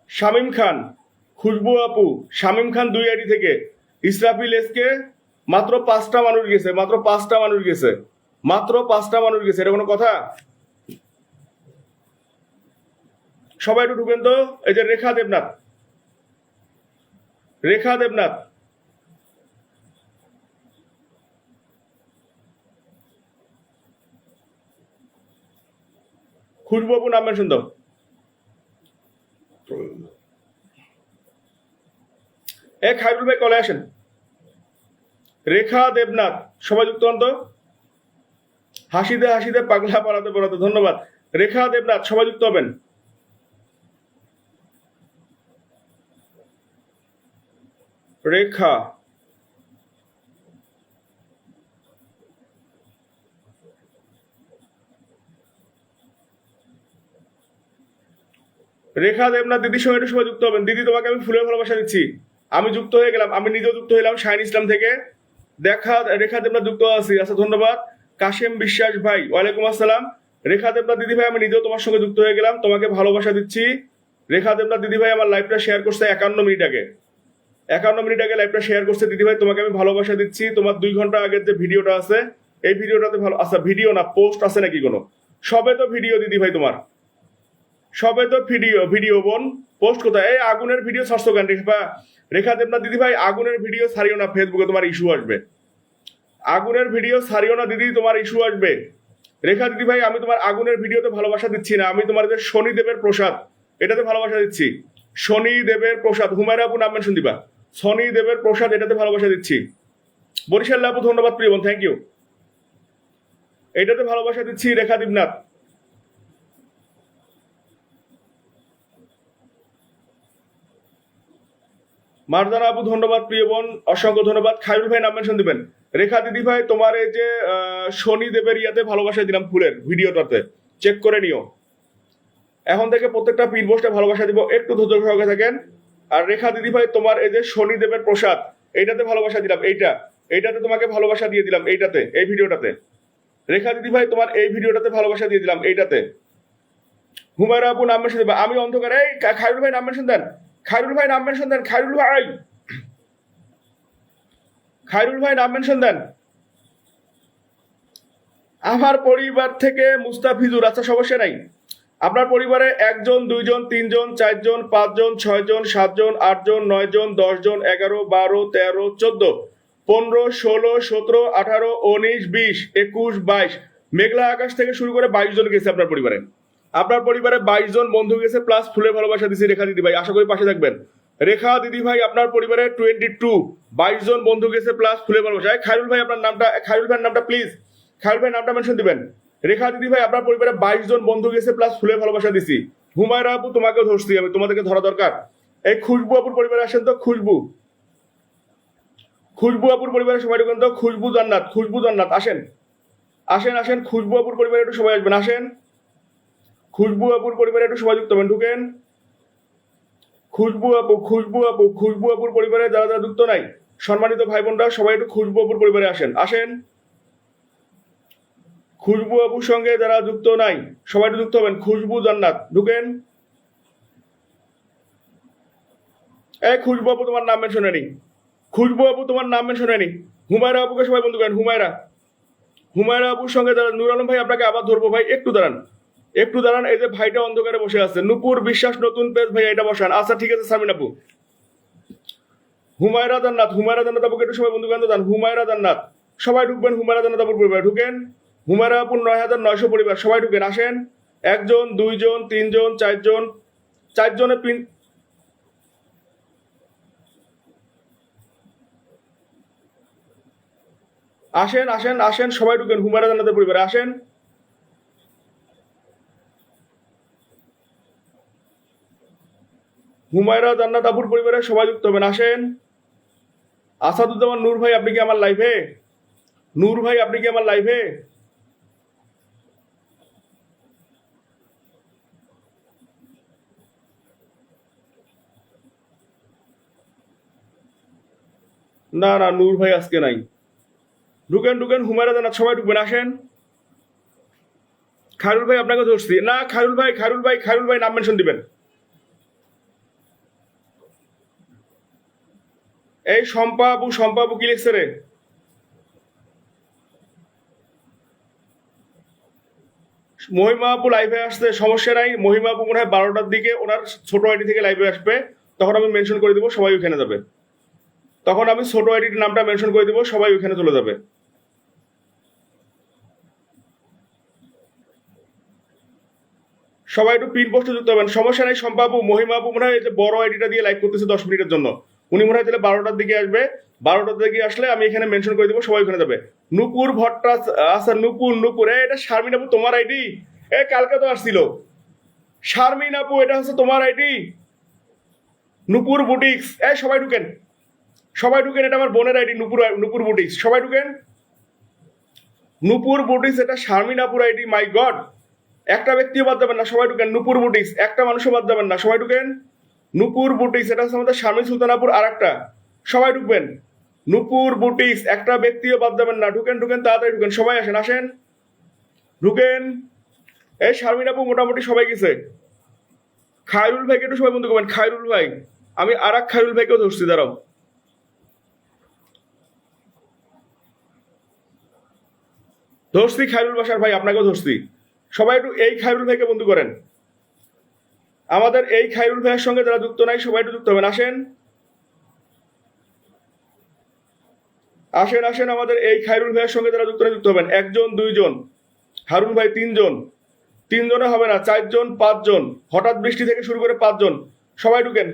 শামিম খান, খুশবু আপু, শামিম খান 2 আইডি থেকে। ইসরাফিল এসকে মাত্র 5টা মানুষ গেছে, মাত্র 5টা মানুষ গেছে। মাত্র 5টা মানুষ গেছে, এটা কোনো কথা? সবাই একটু ঢুকেন তো। এই যে রেখা দেবনাথ, রেখা দেবনাথ, খুশবু আপু নাম মেনশন দাও। খাইরুল ভাই কলে আসেন। রেখা দেবনাথ, সবাই যুক্ত হন তো। হাসিতে হাসিতে পাগলা পালাতে পালাতে, ধন্যবাদ। রেখা দেবনাথ, সবাই যুক্ত হবেন। রেখা, রেখা দেবনাথ দিদির সঙ্গে একটু সবাই যুক্ত হবেন। দিদি, তোমাকে আমি ফুলের ভালোবাসা দিচ্ছি। আমি যুক্ত হয়ে গেলাম, আমি নিজেও যুক্ত হইলাম শাইন ইসলাম থেকে। দেখা, রেখা দেবনাথ যুক্ত আছি, আচ্ছা ধন্যবাদ। কাশেম বিশ্বাস ভাই, ওয়ালাইকুম আসসালাম। রেখা দেবনাথ দিদি ভাই, আমি নিজেও তোমার সঙ্গে যুক্ত হয়ে গেলাম, তোমাকে ভালোবাসা দিচ্ছি। রেখা দেবনাথ দিদি ভাই আমার লাইভটা শেয়ার করছে 51 মিনিট আগে, 51 মিনিট আগে লাইভটা শেয়ার করছে। দিদি ভাই তোমাকে আমি ভালোবাসা দিচ্ছি। তোমার 2 ঘন্টা আগের যে ভিডিওটা আছে, এই ভিডিওটাতে ভালো, আচ্ছা ভিডিও না, পোস্ট আছে নাকি কোনো? সবে তো ভিডিও দিদি ভাই তোমার, সবে তো ভিডিও, ভিডিও বোন, পোস্ট কোথায়? এই আগুনের ভিডিও ছাড়ছো কেন রেখা? রেখা দেবনাথ দিদি ভাই, আগুনের ভিডিও ছাড়িও না, ফেসবুকে তোমার ইস্যু আসবে। আগুনের ভিডিও ছাড়িও না দিদি, তোমার ইস্যু আসবে। রেখা দিদি ভাই, আমি তোমার আগুনের ভিডিওতে ভালোবাসা দিচ্ছি না, আমি তোমার যে শনিদেবের প্রসাদ, এটাতে ভালোবাসা দিচ্ছি। শনিদেবের প্রসাদ, হুমায়রা আপু নাম মেনশন দিবা। শনিদেবের প্রসাদ, এটাতে ভালোবাসা দিচ্ছি। বরিশাল আপু ধন্যবাদ প্রিয় বোন, থ্যাংক ইউ। এটাতে ভালোবাসা দিচ্ছি রেখা দেবনাথ। মারদানা আপু ধন্যবাদ প্রিয় বোন, অসংখ্য ধন্যবাদ। খায়রুল ভাই নাম মেনশন দিবেন। রেখা দিদি ভাই, তোমার এই যে শনি দেবের ইয়াতে ভালোবাসা দিলাম ফুলের ভিডিওটাতে, চেক করে নিও। এখন থেকে প্রত্যেকটা পিন পোস্টে ভালোবাসা দিব, একটু ধৈর্য সহকারে থাকেন। আর রেখা দিদি ভাই, তোমার এই যে শনি দেবের প্রসাদ, এইটাতে ভালোবাসা দিলাম, এইটাতে তোমাকে ভালোবাসা দিয়ে দিলাম, এইটাতে, এই ভিডিওটাতে। রেখা দিদি ভাই, তোমার এই ভিডিওটাতে ভালোবাসা দিয়ে দিলাম, এইটাতে। হুমায়রা আপু নাম মেনশন দিবা। আমি অন্ধকারে, এই খায়রুল ভাই নাম মেনশন দেন, খায়রুল ভাই নাম মেনশন দেন, খায়রুল ভাই, খায়রুল ভাই নাম মেনশন দেন। আমার পরিবার থেকে মুস্তাফিজুর, আচ্ছা সমস্যা নাই। আপনার পরিবারে 1 জন 2 জন 3 জন 4 জন 5 জন 6 জন 7 জন 8 জন 9 জন 10 জন 11 12 13 14 15 16 17 18 19 20 21 22, মেঘলা আকাশ থেকে শুরু করে 22 জন গেছে আপনার পরিবারে। আপনার পরিবারে 22 জন বন্ধু গেছে, প্লাস ফুলে ভালোবাসা দিছি রেখা দিদি ভাই, আশা করি পাশে থাকবেন। রেখা দিদি ভাই, আপনার পরিবারে 22 জন বন্ধু গেছে, প্লাস ফুলে ভালোবাসা। খায়রুল ভাই, আপনার নামটা, খায়রুল ভাইয়ের নামটা প্লিজ, খায়রুল ভাই নামটা মেনশন দিবেন। রেখা দিদি ভাই, আপনার পরিবারে 22 জন বন্ধু গেছে, প্লাস ফুলে ভালোবাসা দিছি। হুমায়রা আপু, তোমাকেও ধরছি আমি, তোমাদেরকে ধরা দরকার। এই খুশবু আপুর পরিবারে আসেন তো, খুশবু, খুশবু আপুর পরিবারে সবাই ঢুকেন তো। খুশবু জান্নাত, খুশবু জান্নাত, আসেন আসেন আসেন, খুশবু আপুর পরিবারে একটু সবাই আসবেন, আসেন। খুশবু আপুর পরিবারে একটু সবাই যুক্ত হবেন, ঢুকেন। খুশবু আপু, খুশবু আপু, খুশবু আপুর পরিবারে যারা যারা যুক্ত নাই, সম্মানিত ভাই বোনরা, সবাই একটু খুশবু আপুর পরিবারে আসেন, আসেন। খুশবু আপুর সঙ্গে যারা যুক্ত নাই, সবাই একটু যুক্ত হবেন। খুশবু জান্নাত, ঢুকেন। এই খুশবু আপু, তোমার নাম মেনশন হয়নি। খুশবু আপু, তোমার নাম মেনশন হয়নি। হুমায়রা আপুকে সবাই বন্ধু করেন, হুমায়রা, হুমায়রা আপুর সঙ্গে যারা, নূর আলম ভাই আপনাকে আবার ধরবো ভাই, একটু দাঁড়ান, একটু দাঁড়ান। এই যে ভাইটা অন্ধকারে বসে আছে, নূপুর বিশ্বাস নতুন পেজ ভাই, এটা বসান। আচ্ছা ঠিক আছে সামিন আপু। হুমায়রা জান্নাত, হুমায়রা জান্নাত আপুকে একটু সবাই বন্ধু করেন তো, হুমায়রা জান্নাত, সবাই ঢুকবেন। হুমায়রা জান্নাত আপুর পরিবার ঢুকেন। হুমায়রা আপুর 9900 পরিবার, সবাই ঢুকেন, আসেন। 1 জন 2 জন 3 জন 4 জন, 4 জনের পিন, আসেন আসেন আসেন, সবাই ঢুকেন হুমায়রা জান্নাতের পরিবারে, আসেন। হুমায়রা জান্নাত আপুর পরিবারে সবাই যুক্ত হবেন, আসেন। আসাদুজ্জামান নূর ভাই, আপনি কি আমার লাইভে? নূর ভাই, আপনি কি আমার লাইভে? না না, নূর ভাই আজকে নাই। ঢুকেন ঢুকেন, হুমায়রা জান্নাত, সবাই ঢুকবেন, আসেন। খায়রুল ভাই, আপনাকে ধরছি না। খায়রুল ভাই, খায়রুল ভাই, খায়রুল ভাই নাম মেনশন দিবেন। এই শম্পা আপু, শম্পা আপু কি লিখছে রে? মহিমা আপু লাইভে আসতে সমস্যা নাই। মহিমা আপু মনে হয় 12টার দিকে ওনার ছোট আইডি থেকে লাইভে আসবে, তখন আমি মেনশন করে দিব, সবাই ওখানে যাবে। তখন আমি ছোট আইডির নামটা মেনশন করে দিব, সবাই ওখানে চলে যাবে। সবাই একটু পিন পোস্টে যুক্ত হবেন, সমস্যা নেই। শম্পা আপু, মহিমা আপু মনে হয় এই যে বড় আইডিটা দিয়ে লাইভ করতেছে 10 মিনিটের জন্য, উনি মনে হয় তাহলে 12টার দিকে আসবে। 12টার দিকে আসলে আমি এখানে মেনশন করে দিব, সবাই ওখানে যাবে। নুপুর ভট্টা, আচ্ছা নুপুর নুপুর, এটা শারমিন আপু তোমার আইডি? কালকে তো আসছিল শারমিন আপু, এটা হচ্ছে তোমার আইডি? নুপুর বুটিক্স, সবাই ঢুকেন, সবাই ঢুকেন, এটা আমার বোনের আইডি। নুপুর, নুপুর বুটিক্স, সবাই ঢুকেন। নুপুর বুটিক্স, এটা শারমিন আপুর আইডি। মাই গড, একটা ব্যক্তিও বাদ যাবেন না, সবাই ঢুকেন। নুপুর বুটিক্স, একটা মানুষও বাদ যাবেন না, সবাই ঢুকেন। নুপুর বুটিক্স, এটা হচ্ছে আমাদের শারমিন সুলতানাপুর আর একটা, সবাই ঢুকবেন। নুপুর বুটিক্স, একটা ব্যক্তিও বাদ যাবেন না, ঢুকেন ঢুকেন, তাড়াতাড়ি ঢুকেন, সবাই আসেন আসেন, ঢুকেন। শারমিন আপু মোটামুটি সবাই গেছে। খায়রুল ভাইকে একটু সবাই বন্ধু করবেন, খায়রুল ভাই, আমি আর এক খায়রুল ভাইকেও ধরছি, দাঁড়াও। ধরছি খায়রুল বাসার ভাই, আপনাকেও ধরছি। সবাই একটু এই খায়রুল ভাইকে বন্ধু করেন। আমাদের এই খায়রুল ভাইয়ের সঙ্গে যারা যুক্ত নাই, সবাই একটু যুক্ত হবেন, আসেন আসেন আসেন। আমাদের এই খায়রুল ভাইয়ের সঙ্গে যারা যুক্ত নাই, যুক্ত হবেন। একজন, দুইজন, হারুন ভাই তিনজন, তিনজনে হবে না, 4জন, 5জন, হঠাৎ বৃষ্টি থেকে শুরু করে 5জন, সবাই ঢুকেন।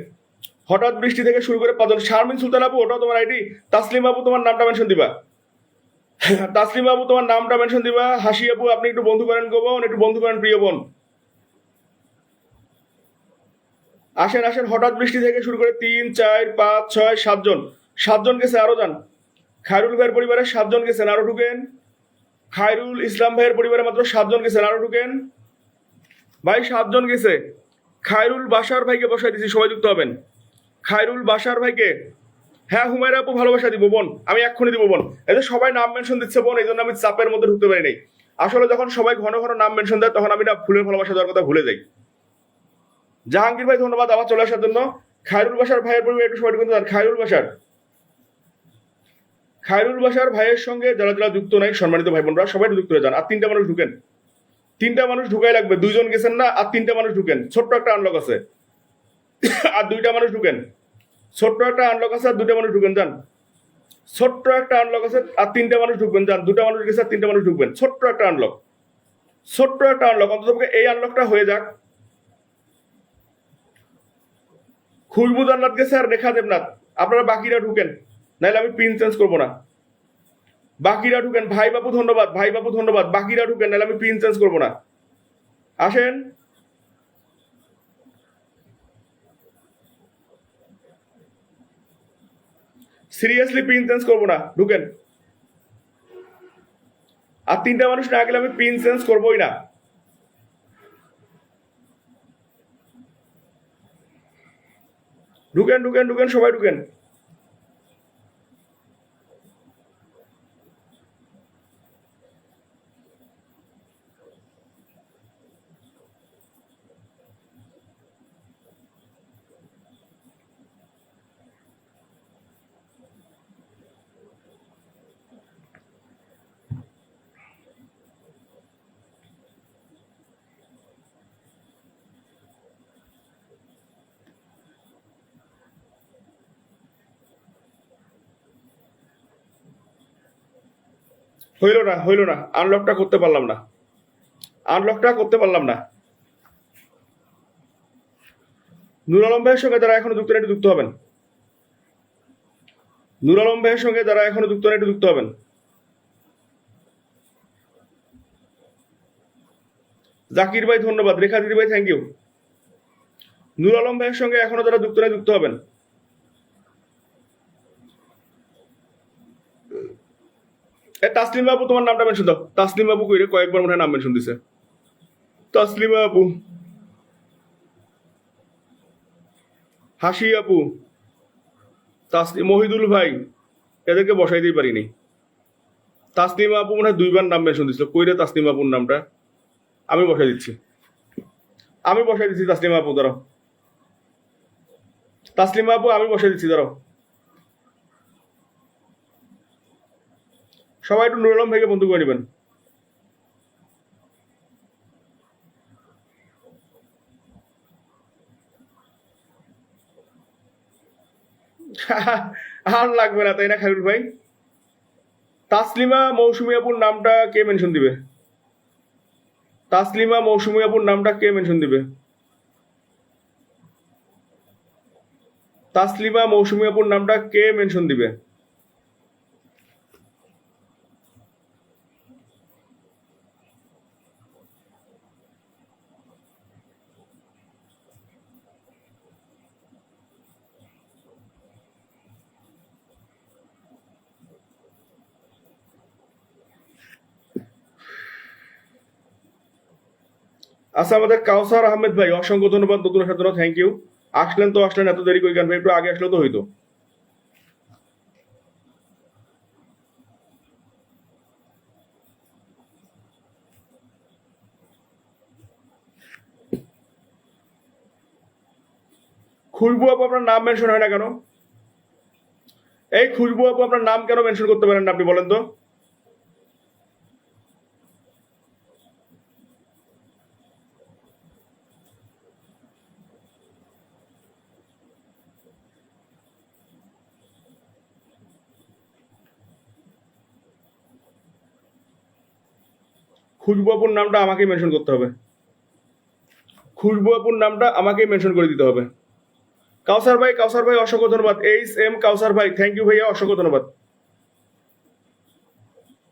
হঠাৎ বৃষ্টি থেকে শুরু করে 5জন। শারমিন সুলতান আপু, ওটাও তোমার আইডি। তাসলিম আপু, তোমার নামটা মেনশন দিবা। তাসলিম আপু, তোমার নামটা মেনশন দিবা। হাসি আপু, আপনি একটু বন্ধু করেন গো বোন, একটু বন্ধু করেন প্রিয় বোন। আসেন আসেন, হঠাৎ বৃষ্টি থেকে শুরু করে 3, 4, 5, 6, 7জন, 7জন গেছে, আরো যান। খায়রুল ভাইয়ের পরিবারে 7জন গেছেন, আরো ঢুকেন। খায়রুল ইসলাম ভাইয়ের পরিবারে মাত্র 7জন গেছেন, আরো ঢুকেন। ভাই 7জন গেছে। খায়রুল বাসার ভাইকে বসাই দিছি, সবাই যুক্ত হবেন। খায়রুল বাসার ভাইকে, হ্যাঁ হুমায়রা আপু ভালোবাসা দিব বোন, আমি এক্ষুনি দিব বোন। এই যে সবাই নাম মেনশন দিচ্ছে বোন, এই জন্য আমি চাপের মধ্যে ঢুকতে পারি নাই। আসলে যখন সবাই ঘন ঘন নাম মেনশন দেয়, তখন আমি না ফুলের ভালোবাসা দেওয়ার কথা ভুলে যাই। জাহাঙ্গীর ভাই ধন্যবাদ আবার চলে আসার জন্য। খায়রুল বাসার ভাইয়ের পরিবার একটু সবাই ঢুকেন। খায়রুল বাসার, খায়রুল বাসার ভাইয়ের সঙ্গে যারা যারা যুক্ত নাই, সম্মানিত ভাই বোনরা, সবাই যুক্ত হয়ে যান। আর 3টা মানুষ ঢুকেন, 3টা মানুষ ঢুকাই লাগবে। 2জন গেছেন না, আর 3টা মানুষ ঢুকেন। ছোট্ট একটা আনলক আছে, আর 2টা মানুষ ঢুকেন। ছোট্ট একটা আনলক আছে, আর 2টা মানুষ ঢুকেন, যান। ছোট্ট একটা আনলক আছে, আর 3টা মানুষ ঢুকবেন, যান। 2টা মানুষ গেছে, আর 3টা মানুষ ঢুকবেন। ছোট্ট একটা আনলক, ছোট্ট একটা আনলক, অন্তত এই আনলকটা হয়ে যাক। খুশবু জান্নাত গেছে, আর রেখা দেবনাথ, আপনারা বাকিরা ঢুকেন, নাহলে আমি পিন চেঞ্জ করবো না। বাকিরা ঢুকেন। ভাই বাবু ধন্যবাদ, ভাই বাবু ধন্যবাদ, বাকিরা ঢুকেন, নাহলে আমি পিন চেঞ্জ করবো না। আসেন, সিরিয়াসলি পিন চেঞ্জ করবো না, ঢুকেন। আর 3টা মানুষ না গেলে আমি পিন চেঞ্জ করবোই না। ঢুকেন ঢুকেন ঢুকেন, সবাই ঢুকেন। হইল না, হইল না, আনলকটা করতে পারলাম না, আনলকটা করতে পারলাম না। নূর আলম ভাইয়ের সঙ্গে যারা এখনো যুক্ত নেই, একটু যুক্ত হবেন। নূর আলম ভাইয়ের সঙ্গে যারা এখনো যুক্ত নেই, একটু যুক্ত হবেন। জাকির ভাই ধন্যবাদ, রেখা দিদি ভাই থ্যাংক ইউ। নূর আলম ভাইয়ের সঙ্গে এখনো যারা যুক্ত নেই, যুক্ত হবেন। তাসলিমা আপু, তোমার নামটা মেনশন দাও। তাসলিমা আপু কইরে কয়েকবার মনে হয় নাম মেনশন দিছে। তাসলিমা আপু, হাসি আপু, মহিদুল ভাই, এদেরকে বসাইতেই পারিনি। তাসলিমা আপু মনে হয় 2বার নাম মেনশন দিছিল, কইরে তাসলিমা আপুর নামটা আমি বসাই দিচ্ছি, আমি বসাই দিচ্ছি। তাসলিমা আপু ধরো, তাসলিমা আপু আমি বসাই দিচ্ছি, ধরো। সবাই একটু নুর আলম ভাইকে বন্ধু করে নেবেন। আর লাগবে না তাই না খায়রুল ভাই? তাসলিমা মৌসুমী আপুর নামটা কে মেনশন দিবে? তাসলিমা মৌসুমী আপুর নামটা কে মেনশন দিবে? তাসলিমা মৌসুমী আপুর নামটা কে মেনশন দিবে? আচ্ছা, আমাদের কাউসার আহমেদ ভাই অসংখ্য ধন্যবাদ নতুন আসার জন্য, থ্যাংক ইউ। আসলেন তো আসলেন, এত দেরি করে কেন ভাই? একটু আগে আসলে তো হইতো। খুশবু আপু আপনার নাম মেনশন হয় না কেন? এই খুশবু আপু আপনার নাম কেন মেনশন করতে পারেন না আপনি বলেন তো? খুশবু আপুর নামটা আমাকেই মেনশন করতে হবে। খুশবু আপুর নামটা আমাকেই মেনশন করে দিতে হবে। কাউসার ভাই অসংখ্য ধন্যবাদ। এইচ এম কাউসার ভাই, থ্যাংক ইউ ভাইয়া, অসংখ্য ধন্যবাদ।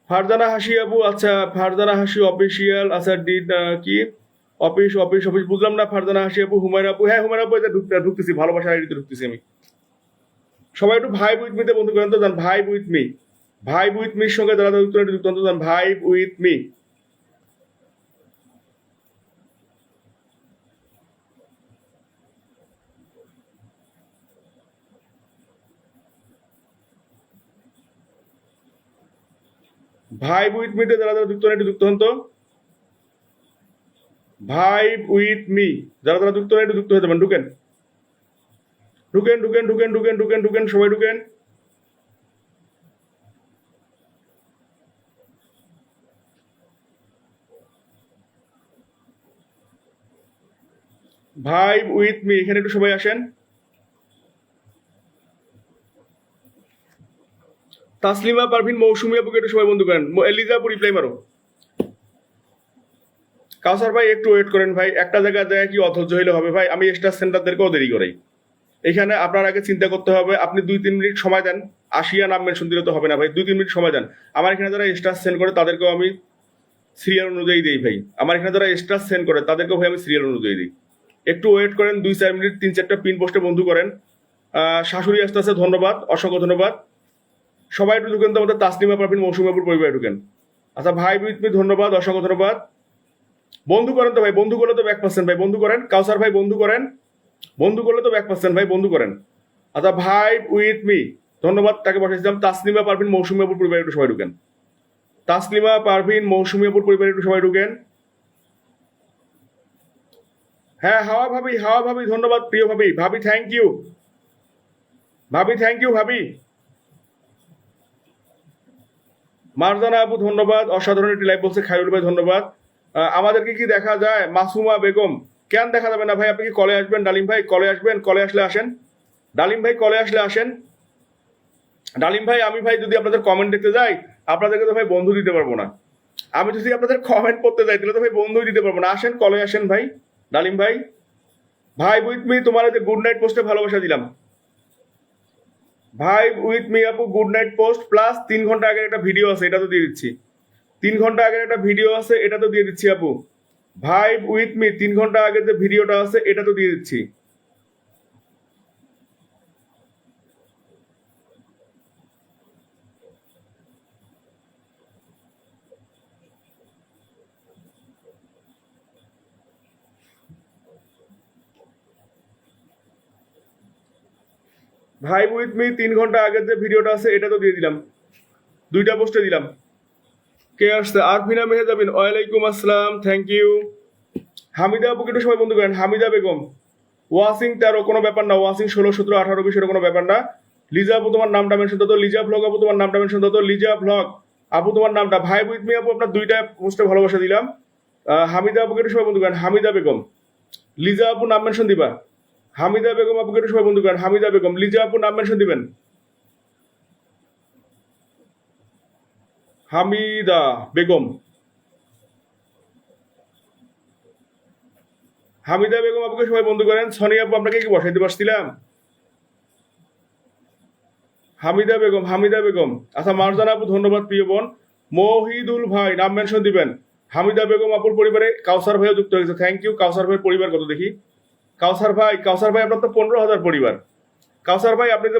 ফারজানা হাসি আপু, আচ্ছা ফারজানা হাসি অফিসিয়াল, আচ্ছা কি অফিস অফিস অফিস বুঝলাম না। ফারজানা হাসি আপু, হুমায়রা আপু, হ্যাঁ হুমায়রা আপু, এটা ঢুকতেছি, ভালোবাসার আইডিতে ঢুকতেছি আমি। সবাই একটু ভাইব উইথ মিতে বন্ধু করেন তো, Jaan vibe with me. Vibe with মির সঙ্গে যারা যুক্ত যুক্ত Jaan vibe with me. Vibe with মিতে যারা যারা যুক্ত একটু যুক্ত হন তো। ভাইব উইথ মি যারা যারা যুক্ত একটু যুক্ত হয়ে যাবেন, ঢুকেন ঢুকেন ঢুকেন ঢুকেন ঢুকেন ঢুকেন ঢুকেন, সবাই ঢুকেন। ভাইব উইথ মি, এখানে একটু সবাই আসেন। তাসলিমা পারভিন মৌসুমী আপুকে একটু সবাই বন্ধু করেন। এলিজা আপু রিপ্লাই মারো। কাউসার ভাই একটু ওয়েট করেন ভাই, একটা জায়গায় কি অধৈর্য হইলে হবে ভাই? আমি স্টার সেন্টারদেরকেও দেরি করাই। এখানে আপনার আগে চিন্তা করতে হবে, আপনি 2-3 মিনিট সময় দেন। আসিয়া নাম মেনশন দিলে তো হবে না ভাই, 2-3 মিনিট সময় দেন। আমার এখানে যারা স্টার সেন্ড করে তাদেরকেও আমি সিরিয়াল অনুযায়ী দিই ভাই। আমার এখানে যারা স্টার সেন্ড করে তাদেরকেও ভাই আমি সিরিয়াল অনুযায়ী দিই। একটু ওয়েট করেন, 2-4 মিনিট, 3-4টা পিন পোস্টে বন্ধু করেন। শাশুড়ি আসতে আসতে ধন্যবাদ, অসংখ্য ধন্যবাদ। সবাই একটু ঢুকেন তো, আমাদের তাসলিমা পারভিন মৌসুমাপুর পরিবারে ঢুকেন। আচ্ছা ভাই উইথ মি, ধন্যবাদ, অসংখ্য ধন্যবাদ। বন্ধু করেন তো ভাই, বন্ধু করলে তো ব্যাক পাচ্ছেন ভাই, বন্ধু করেন। কাউসার ভাই বন্ধু করেন, বন্ধু করলে তো ব্যাক পাচ্ছেন ভাই, বন্ধু করেন। আচ্ছা ভাই উইথ মি, ধন্যবাদ, তাকে বসাইছিলাম। তাসলিমা পারভিন মৌসুমিয়াপুর পরিবারে একটু সবাই ঢুকেন। তাসলিমা পারভিন মৌসুমিয়াপুর পরিবারে একটু সবাই ঢুকেন। হ্যাঁ হাওয়া ভাবি, হাওয়া ভাবি, ধন্যবাদ প্রিয় ভাবি। ভাবি থ্যাংক ইউ, ভাবি থ্যাংক ইউ ভাবি। মারজানা আপু ধন্যবাদ, অসাধারণ একটি লাইভ বলছে। খায়রুল ভাই ধন্যবাদ। আমাদেরকে কি দেখা যায়? মাসুমা বেগম, কেন দেখা যাবে না ভাই? আপনি কি কলে আসবেন? ডালিম ভাই কলে আসবেন? কলে আসলে আসেন। ডালিম ভাই কলে আসলে আসেন। ডালিম ভাই, আমি ভাই যদি আপনাদের কমেন্ট দেখতে যাই, আপনাদেরকে তো ভাই বন্ধু দিতে পারবো না। আমি যদি আপনাদের কমেন্ট পড়তে যাই তাহলে তো ভাই বন্ধুই দিতে পারবো না। আসেন, কলে আসেন ভাই। ডালিম ভাই, ভাই উইথ মি, তোমার যে গুড নাইট পোস্টে ভালোবাসা দিলাম। ভাই উইথ মি আপু গুড নাইট পোস্ট প্লাস 3 ঘন্টা আগের একটা ভিডিও আছে, এটা তো দিয়ে দিচ্ছি। 3 ঘন্টা আগের একটা ভিডিও আছে, এটা তো দিয়ে দিচ্ছি আপু। ভাই উইথ মি 3 ঘন্টা আগের যে ভিডিওটা আছে, এটা তো দিয়ে দিচ্ছি। ভাই উইথ মি 3 ঘন্টা আগের যে ভিডিওটা আছে, এটা তো দিয়ে দিলাম। 2টা পোস্টে দিলাম। কে আসছে? আরফিনা মেহেজাবিন, ওয়ালাইকুম আসসালাম, থ্যাংক ইউ। হামিদা আপুকে একটু সবাই বন্ধু করেন। হামিদা বেগম, ওয়াসিং 13, কোনো ব্যাপার না। ওয়াসিং 16, 17, 18, 20, কোনো ব্যাপার না। লিজা আপু তোমার নামটা মেনশন দাও। লিজা ভ্লগ আপু তোমার নামটা মেনশন দাও। লিজা ভ্লগ আপু তোমার নামটা। ভাই উইথ মি আপু আপনার 2টা পোস্টে ভালোবাসা দিলাম। হামিদা আপুকে একটু সবাই বন্ধু করেন। হামিদা বেগম, লিজা আপু নাম মেনশন দিবা। হামিদা বেগম আপুকে একটু সবাই বন্ধু করেন। হামিদা বেগম, লিজা আপু নাম মেনশন দিবেন। হামিদা বেগম, হামিদা বেগম আপুকে সবাই বন্ধু করেন। সনি আপু আপনাকে কি বসাইতে পারছিলাম? হামিদা বেগম, হামিদা বেগম। আচ্ছা মারজান আপু ধন্যবাদ প্রিয় বোন। মহিদুল ভাই নাম মেনশন দিবেন। হামিদা বেগম আপুর পরিবারে কাউসার ভাইও যুক্ত হয়েছে, থ্যাংক ইউ। কাউসার ভাইয়ের পরিবার কত দেখি? কাউসার ভাই আপনার তো 15,000 পরিবার। কাউসার ভাই আপনি যে